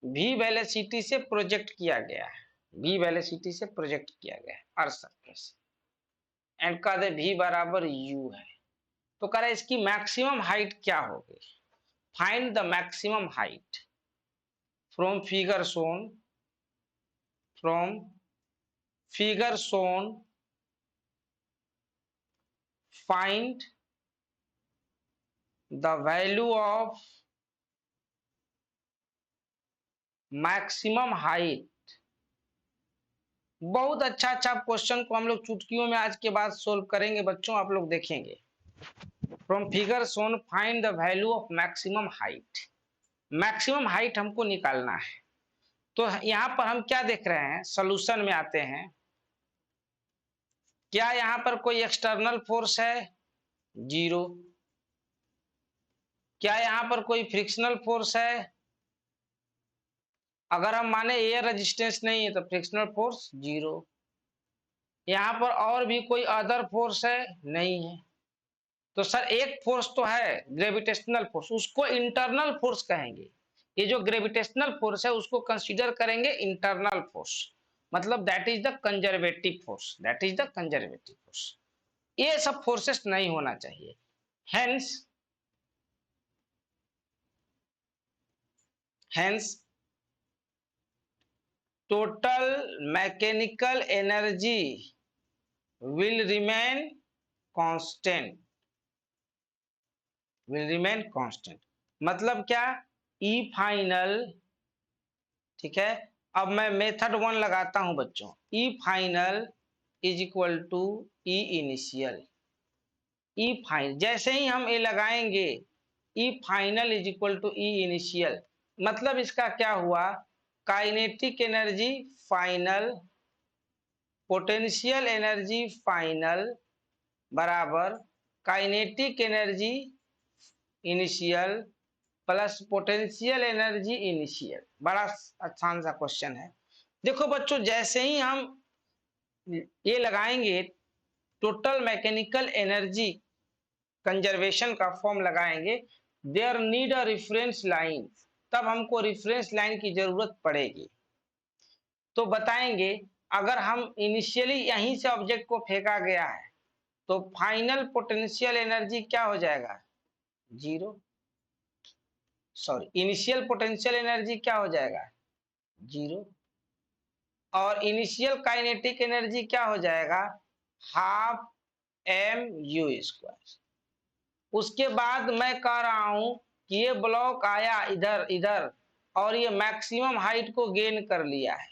v वेलोसिटी से प्रोजेक्ट किया गया है, v वेलोसिटी से प्रोजेक्ट किया गया है अर्थ सरफेस, एंड कह दे v बराबर u है, तो कह रहा है इसकी मैक्सिमम हाइट क्या होगी, find the maximum height from figure shown, from figure shown find the value of maximum height। बहुत अच्छा क्वेश्चन को हम लोग चुटकियों में आज के बाद सोल्व करेंगे बच्चों, आप लोग देखेंगे। From figure shown find the value of maximum height, maximum height हमको निकालना है। तो यहाँ पर हम क्या देख रहे हैं, सॉल्यूशन में आते हैं, क्या यहाँ पर कोई एक्सटर्नल फोर्स है, जीरो। क्या यहाँ पर कोई फ्रिक्शनल फोर्स है, अगर हम माने एयर रेजिस्टेंस नहीं है तो फ्रिक्शनल फोर्स जीरो। यहाँ पर और भी कोई अदर फोर्स है, नहीं है। तो सर एक फोर्स तो है ग्रेविटेशनल फोर्स, उसको इंटरनल फोर्स कहेंगे। ये जो ग्रेविटेशनल फोर्स है उसको कंसीडर करेंगे इंटरनल फोर्स, मतलब that is the conservative force, that is the conservative force. ये सब फोर्सेस नहीं होना चाहिए। Hence total mechanical energy will remain constant, will remain constant। मतलब क्या, E फाइनल, ठीक है। अब मैं मेथड वन लगाता हूं बच्चों, E final is equal to E initial. E final जैसे ही हम ये लगाएंगे, E final is equal to E initial, मतलब इसका क्या हुआ, kinetic energy final, potential energy final बराबर kinetic energy initial plus potential energy initial. बड़ा आसान सा क्वेश्चन है। देखो बच्चों, जैसे ही हम ये लगाएंगे, टोटल मैकेनिकल एनर्जी कंजर्वेशन का फॉर्म लगाएंगे, there need a reference line, तब हमको रेफरेंस लाइन की जरूरत पड़ेगी। तो बताएंगे, अगर हम इनिशियली यहीं से ऑब्जेक्ट को फेंका गया है तो फाइनल पोटेंशियल एनर्जी क्या हो जाएगा, zero. Sorry, initial potential energy क्या हो जाएगा, जीरो। और इनिशियल काइनेटिक एनर्जी क्या हो जाएगा, हाफ mu²। उसके बाद मैं कह रहा हूं कि ये ब्लॉक आया इधर इधर और ये मैक्सिमम हाइट को गेन कर लिया है।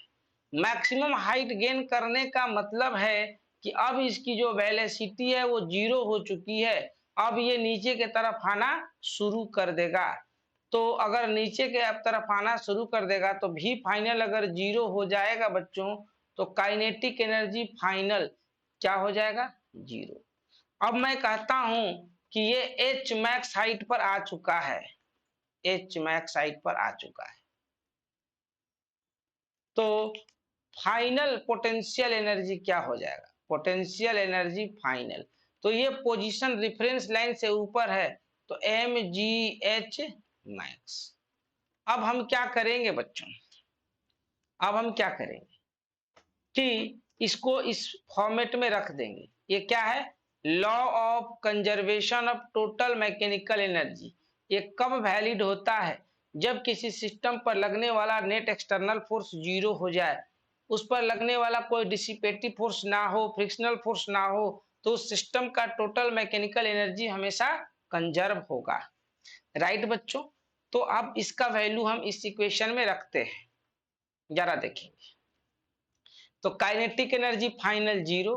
मैक्सिमम हाइट गेन करने का मतलब है कि अब इसकी जो वेलोसिटी है वो जीरो हो चुकी है, अब ये नीचे की तरफ आना शुरू कर देगा। तो अगर नीचे के तरफ आना शुरू कर देगा तो भी फाइनल अगर जीरो हो जाएगा बच्चों, तो काइनेटिक एनर्जी फाइनल क्या हो जाएगा, 0। अब मैं कहता हूं कि ये एच मैक्स हाइट पर आ चुका है, एच मैक्स हाइट पर आ चुका है, तो फाइनल पोटेंशियल एनर्जी क्या हो जाएगा, पोटेंशियल एनर्जी फाइनल, तो ये पोजीशन रेफरेंस लाइन से ऊपर है, तो एम जी एच मैक्स। अब हम क्या करेंगे बच्चों, अब हम क्या करेंगे कि इसको इस फॉर्मेट में रख देंगे। ये क्या है, law of conservation of total mechanical energy. ये कब वैलिड होता है, जब किसी सिस्टम पर लगने वाला नेट एक्सटर्नल फोर्स 0 हो जाए, उस पर लगने वाला कोई डिसिपेटिव फोर्स ना हो, फ्रिक्शनल फोर्स ना हो, तो उस सिस्टम का टोटल मैकेनिकल एनर्जी हमेशा कंजर्व होगा। राइट बच्चों, तो अब इसका वैल्यू हम इस इक्वेशन में रखते हैं, जरा देखेंगे। तो kinetic energy final 0,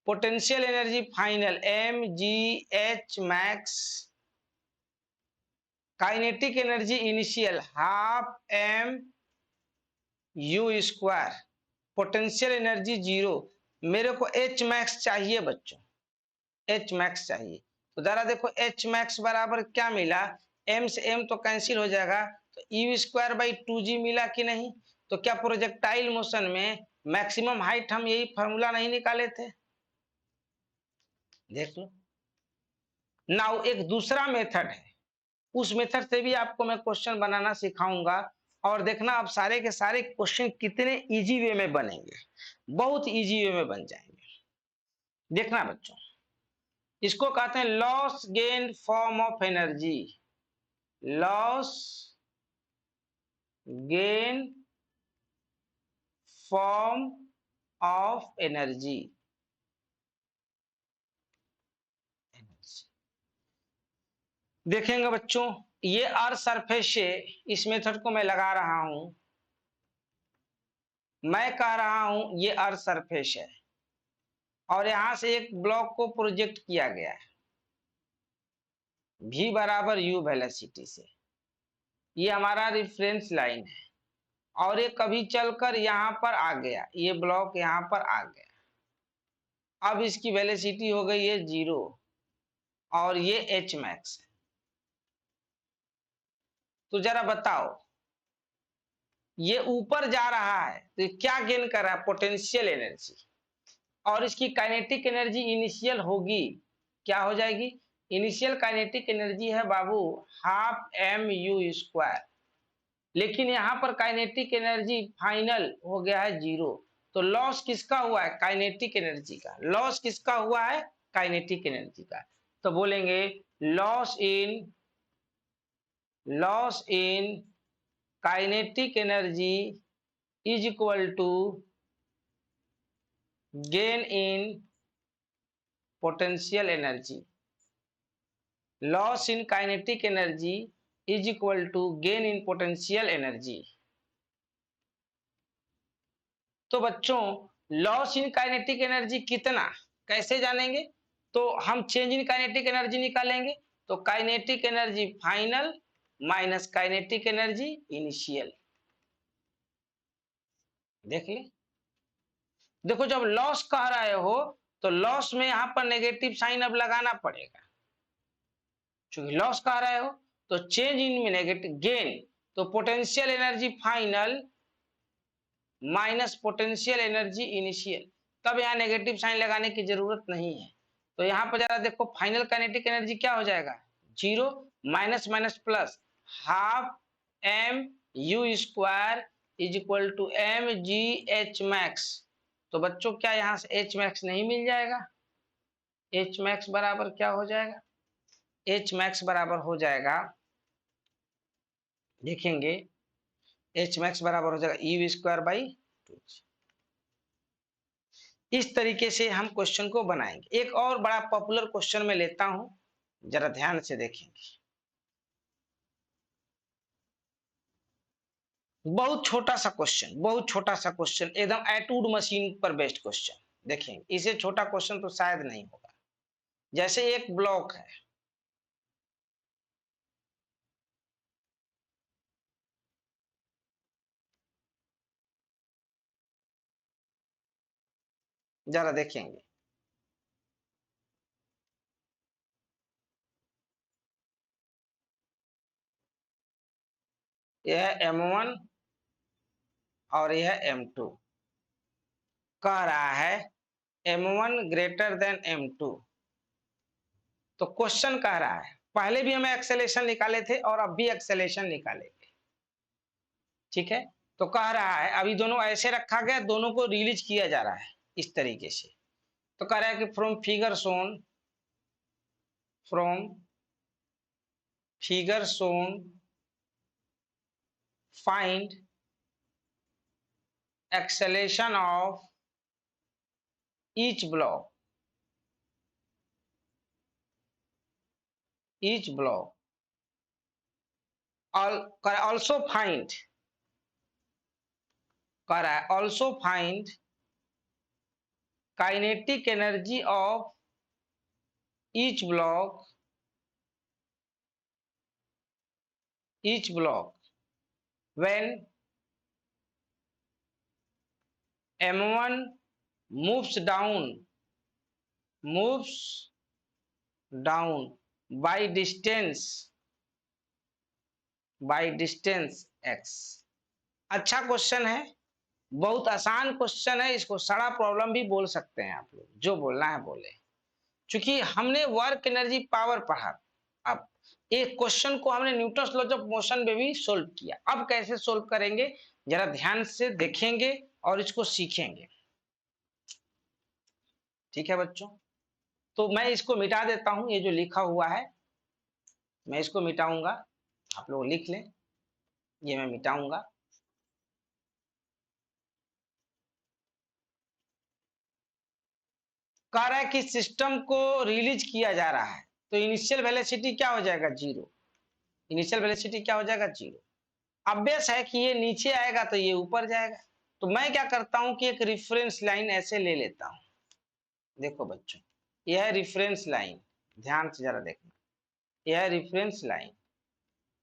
potential energy final m जी h max, kinetic energy initial half m u square, potential energy 0। मेरे को एच मैक्स चाहिए बच्चों, एच मैक्स चाहिए, तो जरा देखो एच मैक्स बराबर क्या मिला, एम से एम तो कैंसिल हो जाएगा, तो यू स्क्वायर बाई 2g मिला कि नहीं। तो क्या प्रोजेक्टाइल मोशन में मैक्सिमम हाइट हम यही फॉर्मूला नहीं निकाले थे, देख लो। नाउ एक दूसरा मेथड है, उस मेथड से भी आपको मैं क्वेश्चन बनाना सिखाऊंगा, और देखना आप सारे के सारे क्वेश्चन कितने इजी वे में बनेंगे, बहुत इजी वे में बन जाएंगे। देखना बच्चों, इसको कहते हैं loss gain form of energy, loss gain form of energy. देखेंगे बच्चों, ये अर्थ सरफेस से इस मेथड को मैं लगा रहा हूं, मैं कह रहा हूं ये अर्थ सरफेस है, और यहां से एक ब्लॉक को प्रोजेक्ट किया गया है v बराबर u वेलोसिटी से, ये हमारा रेफरेंस लाइन है, और ये कभी चलकर यहां पर आ गया, ये ब्लॉक यहां पर आ गया, अब इसकी वेलोसिटी हो गई है 0, और ये h मैक्स है। तो जरा बताओ, ये ऊपर जा रहा है तो ये क्या गेन कर रहा है, पोटेंशियल एनर्जी, और इसकी काइनेटिक एनर्जी इनिशियल होगी, क्या हो जाएगी, इनिशियल काइनेटिक एनर्जी है बाबू हाफ एम यू स्क्वायर, लेकिन यहाँ पर काइनेटिक एनर्जी फाइनल हो गया है 0, तो लॉस किसका हुआ है, काइनेटिक एनर्जी का, लॉस किसका हुआ है, काइनेटिक एनर्जी का। तो बोलेंगे loss in kinetic energy is equal to gain in potential energy, loss in kinetic energy is equal to gain in potential energy. तो बच्चों लॉस इन काइनेटिक एनर्जी कितना, कैसे जानेंगे, तो हम चेंज इन काइनेटिक एनर्जी निकालेंगे, तो kinetic energy final minus kinetic energy initial, देख ले। देखो जब लॉस कह रहे हो तो लॉस में यहां पर नेगेटिव साइन अब लगाना पड़ेगा, क्योंकि लॉस कह रहे हो, तो चेंज इन में नेगेटिव गेन, तो potential energy final minus potential energy initial, तब यहाँ नेगेटिव साइन लगाने की जरूरत नहीं है। तो यहाँ पर जरा देखो फाइनल काइनेटिक एनर्जी क्या हो जाएगा, 0 minus minus plus half m u square is equal to m ji h max. तो बच्चों क्या यहाँ से एच मैक्स नहीं मिल जाएगा, एच मैक्स बराबर क्या हो जाएगा, एच मैक्स बराबर हो जाएगा, देखेंगे एच मैक्स बराबर हो जाएगा यू स्क्वायर बाई 2। इस तरीके से हम क्वेश्चन को बनाएंगे। एक और बड़ा पॉपुलर क्वेश्चन में लेता हूं, जरा ध्यान से देखेंगे, बहुत छोटा सा क्वेश्चन, बहुत छोटा सा क्वेश्चन, एकदम एटूड मशीन पर बेस्ड क्वेश्चन। देखेंगे इसे छोटा क्वेश्चन तो शायद नहीं होगा। जैसे एक ब्लॉक है, जरा देखेंगे। यह M1 और यह M2 कह रहा है M1 ग्रेटर देन M2। तो क्वेश्चन कह रहा है, पहले भी हमें एक्सेलेरेशन निकाले थे और अब भी एक्सेलेरेशन निकालेंगे, ठीक है। तो कह रहा है अभी दोनों ऐसे रखा गया, दोनों को रिलीज किया जा रहा है इस तरीके से। तो कह रहा है कि from figure shown find acceleration of each block also find also find kinetic energy of each block when M1 moves down by distance x। अच्छा क्वेश्चन है, बहुत आसान क्वेश्चन है, इसको सड़ा प्रॉब्लम भी बोल सकते हैं आप लोग, जो बोलना है बोले। क्योंकि हमने वर्क एनर्जी पावर पढ़ा, अब एक क्वेश्चन को हमने न्यूटन्स लॉज ऑफ मोशन में भी सोल्व किया, अब कैसे सोल्व करेंगे जरा ध्यान से देखेंगे और इसको सीखेंगे, ठीक है बच्चों। तो मैं इसको मिटा देता हूं, ये जो लिखा हुआ है मैं इसको मिटाऊंगा, आप लोग लिख लें, ये मैं मिटाऊंगा। कह रहा है कि सिस्टम को रिलीज किया जा रहा है, तो इनिशियल वेलोसिटी क्या हो जाएगा, जीरो। इनिशियल वेलोसिटी क्या हो जाएगा, जीरो। ऑब्वियस है कि ये नीचे आएगा तो ये ऊपर जाएगा। तो मैं क्या करता हूं कि एक रिफरेंस लाइन ऐसे ले लेता हूं, देखो बच्चों, यह है रिफरेंस लाइन, ध्यान से जरा देखना, यह है रिफरेंस लाइन।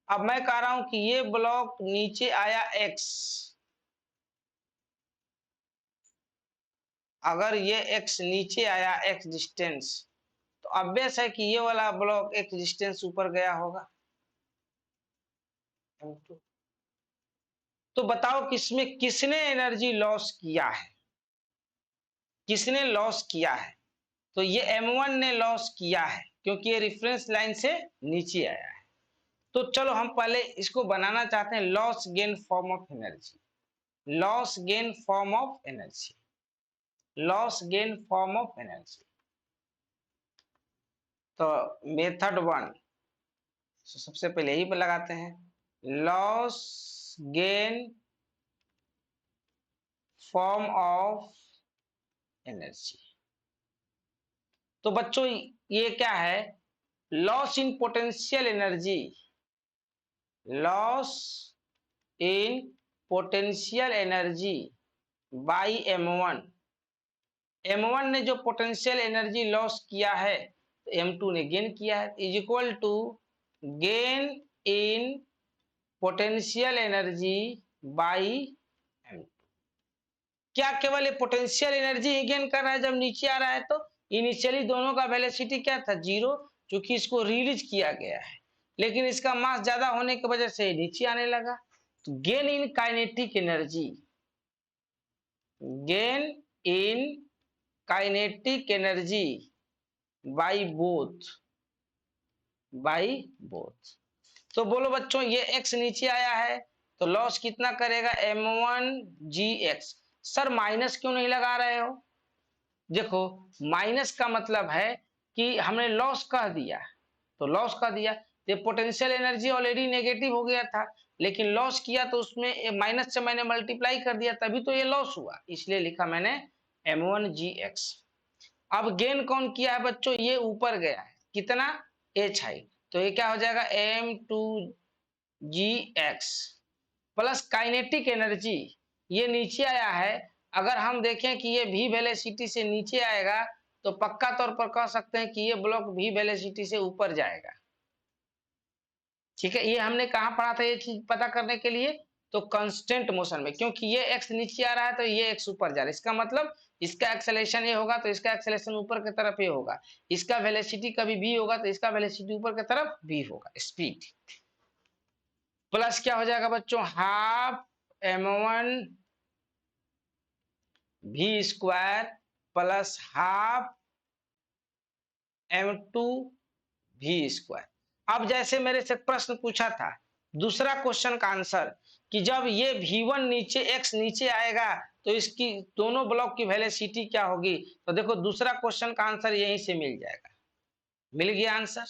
अब मैं कह रहा हूं कि ये ब्लॉक नीचे आया x, अगर ये x नीचे आया x डिस्टेंस, तो ऑब्वियस है कि ये वाला ब्लॉक x डिस्टेंस ऊपर गया होगा। तो बताओ किसमें किसने एनर्जी लॉस किया है, किसने लॉस किया है। तो ये M1 ने लॉस किया है क्योंकि ये रेफरेंस लाइन से नीचे आया है। तो चलो हम पहले इसको बनाना चाहते हैं loss gain form of energy, loss gain form of energy, loss gain form of energy. तो मेथड 1 सबसे पहले यही पर लगाते हैं, loss gain form of energy. तो बच्चों ये क्या है, loss in potential energy, loss in potential energy by M1। M1 ने जो पोटेंशियल एनर्जी लॉस किया है तो M2 ने गेन किया है, is equal to gain in potential energy by M2। क्या केवल ये पोटेंशियल एनर्जी ही गेन कर रहा है जब नीचे आ रहा है, तो इनिशियली दोनों का वेलोसिटी क्या था, जीरो, क्योंकि इसको रिलीज किया गया है, लेकिन इसका मास ज्यादा होने की वजह से नीचे आने लगा। तो gain in kinetic energy, gain in kinetic energy by both. तो बोलो बच्चों ये x नीचे आया है तो लॉस कितना करेगा, M1GX। सर माइनस क्यों नहीं लगा रहे हो, देखो माइनस का मतलब है कि हमने लॉस कह दिया, तो लॉस कह दिया, ये पोटेंशियल एनर्जी ऑलरेडी नेगेटिव हो गया था, लेकिन लॉस किया तो उसमें माइनस से मैंने मल्टीप्लाई कर दिया, तभी तो ये लॉस हुआ, इसलिए लिखा मैंने M1GX। अब गेन कौन किया है बच्चों, ये ऊपर गया है, कितना, h हाइट, तो ये क्या हो जाएगा M2GX प्लस काइनेटिक एनर्जी, ये नीचे आया है, अगर हम देखें कि ये v वेलोसिटी से नीचे आएगा तो पक्का तौर पर कह सकते हैं कि ये ब्लॉक v वेलोसिटी से ऊपर जाएगा, ठीक है। ये हमने कहाँ पढ़ा था ये चीज पता करने के लिए, तो कांस्टेंट मोशन में, क्योंकि ये x नीचे आ रहा है तो ये x ऊपर जा रहा है, इसका मतलब इसका एक्सेलेरेशन ये होगा तो इसका एक्सेलेरेशन ऊपर की तरफ ये होगा, इसका वेलोसिटी कभी भी होगा तो इसका वेलोसिटी ऊपर की तरफ भी होगा, स्पीड। प्लस क्या हो जाएगा बच्चों, half m1 v square plus half m2 v square. अब जैसे मेरे से प्रश्न पूछा था दूसरा क्वेश्चन का आंसर कि जब ये v1 नीचे x नीचे आएगा तो इसकी दोनों ब्लॉक की वेलोसिटी क्या होगी, तो देखो दूसरा क्वेश्चन का आंसर यहीं से मिल जाएगा, मिल गया आंसर।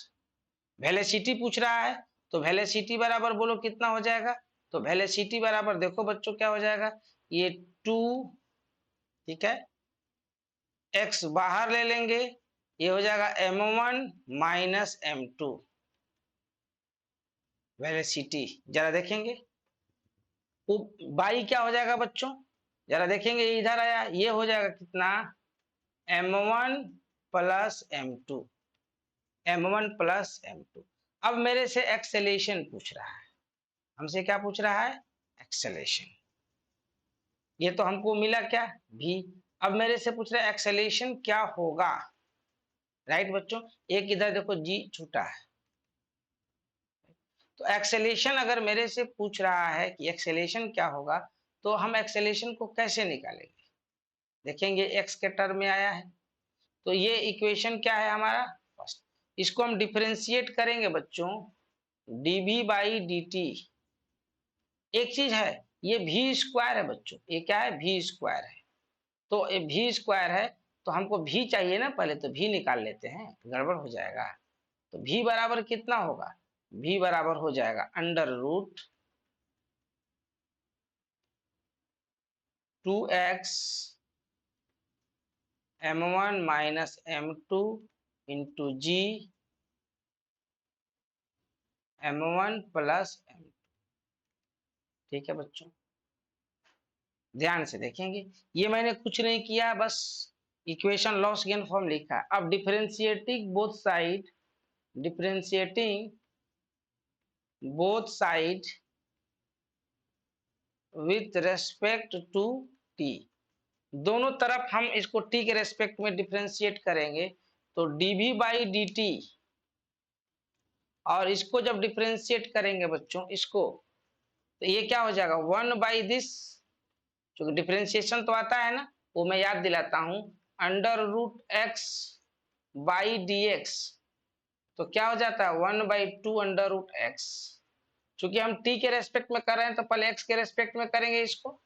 वेलोसिटी पूछ रहा है तो वेलोसिटी बराबर बोलो कितना हो जाएगा, तो वेलोसिटी बराबर देखो बच्चों क्या हो जाएगा, ये 2, ठीक है, x बाहर ले लेंगे, ये हो जाएगा m1 माइनस m2 वेलोसिटी। जरा देखेंगे बाई क्या हो जाएगा बच्चों, जरा देखेंगे इधर आया, ये हो जाएगा कितना, m1 plus m2, m1 plus m2। अब मेरे से एक्सेलेरेशन पूछ रहा है, हमसे क्या पूछ रहा है, एक्सेलेरेशन। ये तो हमको मिला क्या, v। अब मेरे से पूछ रहा है एक्सेलेरेशन क्या होगा, राइट बच्चों। एक इधर देखो g छूटा है, तो एक्सेलेरेशन अगर मेरे से पूछ रहा है कि एक्सेलेरेशन क्या होगा, तो हम एक्सेलेरेशन को कैसे निकालेंगे, देखेंगे x के टर्म में आया है, तो ये इक्वेशन क्या है हमारा फर्स्ट, इसको हम डिफरेंशिएट करेंगे बच्चों, dv बाई dt। एक चीज है ये v स्क्वायर है बच्चों, ये क्या है, v स्क्वायर है, तो ये v स्क्वायर है तो हमको v चाहिए ना, पहले तो v निकाल लेते हैं, गड़बड़ हो जाएगा। तो v बराबर कितना होगा, v बराबर हो जाएगा under root 2x m1 minus m2 into g m1 plus m। ठीक है बच्चों, ध्यान से देखेंगे, ये मैंने कुछ नहीं किया, बस इक्वेशन लॉस गिवन फॉर्म लिखा। अब differentiating both side, differentiating both side with respect to t, दोनों तरफ हम इसको t के रेस्पेक्ट में डिफरेंशिएट करेंगे, तो dv बाई dt, और इसको जब डिफरेंशिएट करेंगे बच्चों इसको, तो ये क्या हो जाएगा 1 बाई दिस, क्योंकि डिफरेंशिएशन तो आता है ना, वो मैं याद दिलाता हूं, under root x by d x, तो क्या हो जाता है 1 बाई 2 अंडर रूट एक्स। चूंकि हम t के रेस्पेक्ट में कर रहे हैं तो पहले x के रेस्पेक्ट में करेंगे, इसको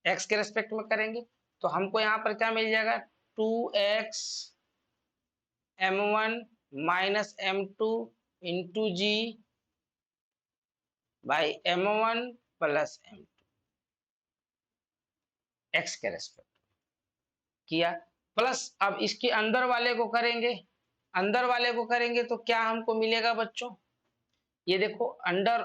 x के रेस्पेक्ट में करेंगे, तो हमको यहाँ पर क्या मिल जाएगा 2x m1 minus m2 into g by m1 plus m2, x के रेस्पेक्ट किया, प्लस अब इसके अंदर वाले को करेंगे, अंदर वाले को करेंगे तो क्या हमको मिलेगा बच्चों, ये देखो अंडर,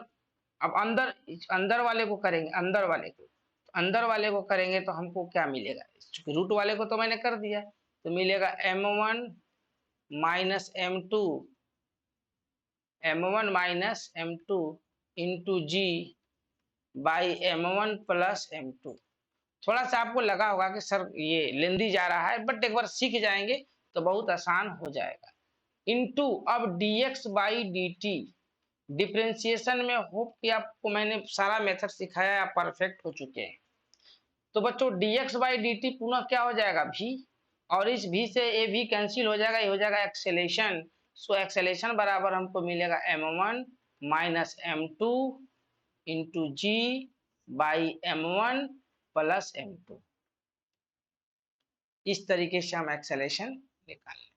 अब अंदर अंदर वाले को करेंगे, अंदर वाले को, अंदर वाले को करेंगे तो हमको क्या मिलेगा, चूंकि रूट वाले को तो मैंने कर दिया, तो मिलेगा m1 minus m2, m1 minus m2 into g by m1 plus m2। थोड़ा सा आपको लगा होगा कि सर ये लेंदी जा रहा है, बट एक बार सीख जाएंगे तो बहुत आसान हो जाएगा। इनटू अब dx बाई dt, डिफरेंशिएशन में होप कि आपको मैंने सारा मेथड सिखाया, आप परफेक्ट हो चुके हैं। तो बच्चों dx बाई dt पुनः क्या हो जाएगा v, और इस v से ये v कैंसिल हो जाएगा, ये हो जाएगा एक्सेलेरेशन। सो एक्सेलेरेशन बराबर हमको मिलेगा m1 minus m2 into g by m1 plus m2। इस तरीके से हम एक्सेलेरेशन निकाल लें,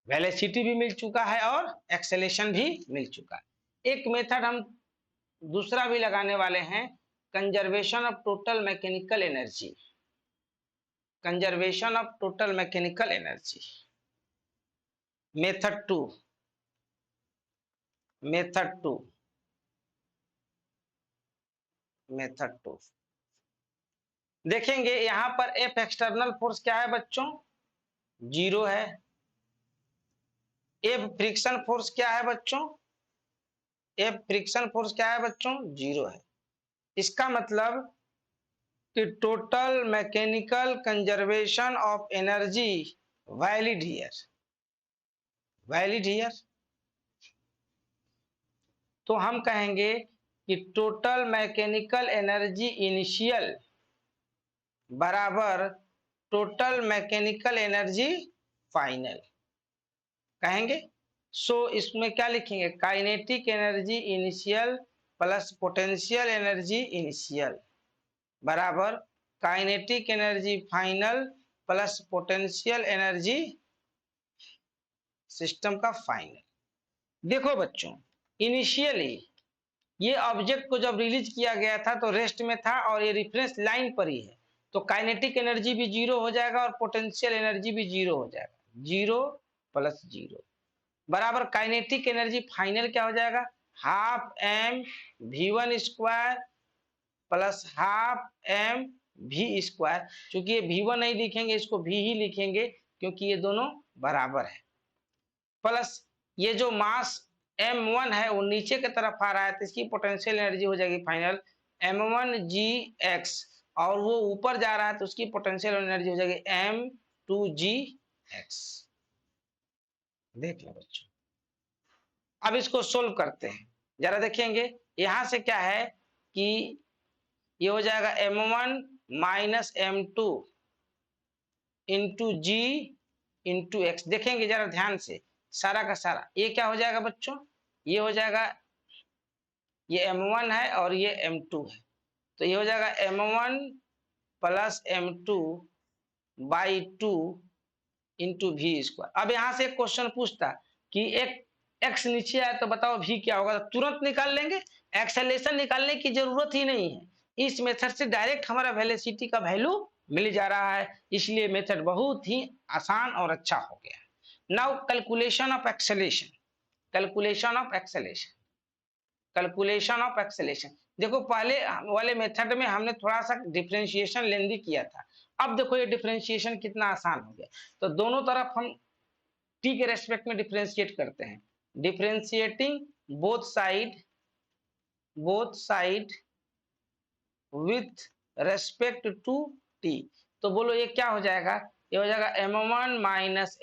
वेलोसिटी भी मिल चुका है और एक्सेलेरेशन भी मिल चुका है। एक मेथड हम दूसरा भी लगाने वाले हैं, conservation of total mechanical energy, conservation of total mechanical energy, method 2, method 2, method 2। देखेंगे यहां पर एफ एक्सटर्नल फोर्स क्या है बच्चों, 0 है। एफ फ्रिक्शन फोर्स क्या है बच्चों, एफ फ्रिक्शन फोर्स क्या है बच्चों, 0 है। इसका मतलब कि total mechanical conservation of energy valid here, valid here. तो हम कहेंगे कि टोटल मैकेनिकल एनर्जी इनिशियल बराबर टोटल मैकेनिकल एनर्जी फाइनल कहेंगे। सो इसमें क्या लिखेंगे, kinetic energy initial plus potential energy initial बराबर kinetic energy final plus potential energy system का फाइनल। देखो बच्चों, इनिशियली ये ऑब्जेक्ट को जब रिलीज किया गया था तो रेस्ट में था और ये रिफरेंस लाइन पर ही है, तो काइनेटिक एनर्जी भी जीरो हो जाएगा और पोटेंशियल एनर्जी भी जीरो हो जाएगा, जीरो प्लस जीरो बराबर काइनेटिक एनर्जी फाइनल क्या हो जाएगा, half m v1 square plus half m v square. चूंकि ये v1 नहीं लिखेंगे, इसको v ही लिखेंगे क्योंकि ये दोनों बराबर है, प्लस ये जो मास m1 है वो नीचे की तरफ आ रहा है तो इसकी पोटेंशियल एनर्जी हो जाएगी फाइनल m1gx, और वो ऊपर जा रहा है तो उसकी पोटेंशियल एनर्जी हो जाएगी m2gx। देख लो बच्चों, अब इसको सोल्व करते हैं, जरा देखेंगे यहां से क्या है कि ये हो जाएगा m1 minus m2 into g into x. देखेंगे जरा ध्यान से, सारा का सारा ये क्या हो जाएगा बच्चों, ये हो जाएगा, ये m1 है और ये m2 है, तो ये हो जाएगा m1 plus m2 by 2 into v square. अब यहाँ से एक क्वेश्चन पूछता कि एक x नीचे आए तो बताओ v क्या होगा, तो तुरंत निकाल लेंगे, एक्सेलेरेशन निकालने की जरूरत ही नहीं है, इस मेथड से डायरेक्ट हमारा वेलोसिटी का वैल्यू मिल जा रहा है, इसलिए मेथड बहुत ही आसान और अच्छा हो गया है। Now calculation of acceleration, calculation of acceleration, calculation of acceleration. देखो पहले वाले मेथड में हमने थोड़ा सा डिफरेंशिएशन लेंदी किया था, अब देखो ये डिफरेंशिएशन कितना आसान हो गया। तो दोनों तरफ हम t के रेस्पेक्ट में डिफरेंशिएट करते हैं, differentiating both side with respect to t। तो बोलो ये क्या हो जाएगा, ये हो जाएगा m1 minus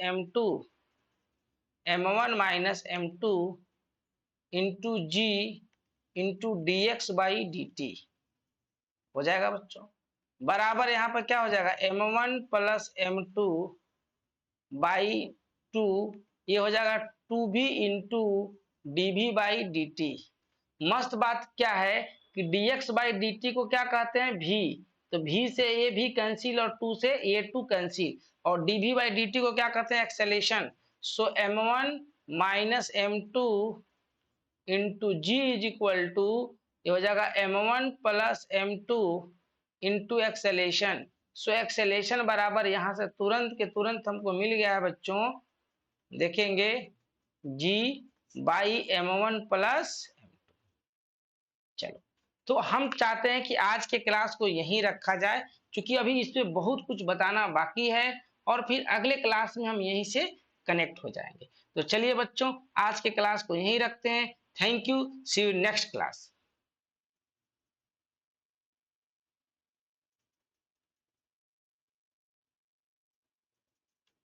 m2 into g into dx by dt हो जाएगा बच्चों, बराबर यहाँ पर क्या हो जाएगा m1 प्लस m2 बाई 2, ये हो जाएगा 2v into dv by dt। मस्त बात क्या है कि dx बाई dt को क्या कहते हैं, v, तो v से ये v कैंसिल और 2 से ये 2 कैंसिल, और dv बाई dt को क्या कहते हैं, acceleration. So m1 minus m2 into g is equal to, ये हो जाएगा m1 plus m2 into acceleration. So acceleration बराबर यहाँ से तुरंत के तुरंत हमको मिल गया है बच्चों, देखेंगे g बाई m1 प्लस। चलो, तो हम चाहते हैं कि आज के क्लास को यहीं रखा जाए, क्योंकि अभी इस पे बहुत कुछ बताना बाकी है और फिर अगले क्लास में हम यहीं से कनेक्ट हो जाएंगे। तो चलिए बच्चों, आज के क्लास को यहीं रखते हैं। Thank you, see you next class.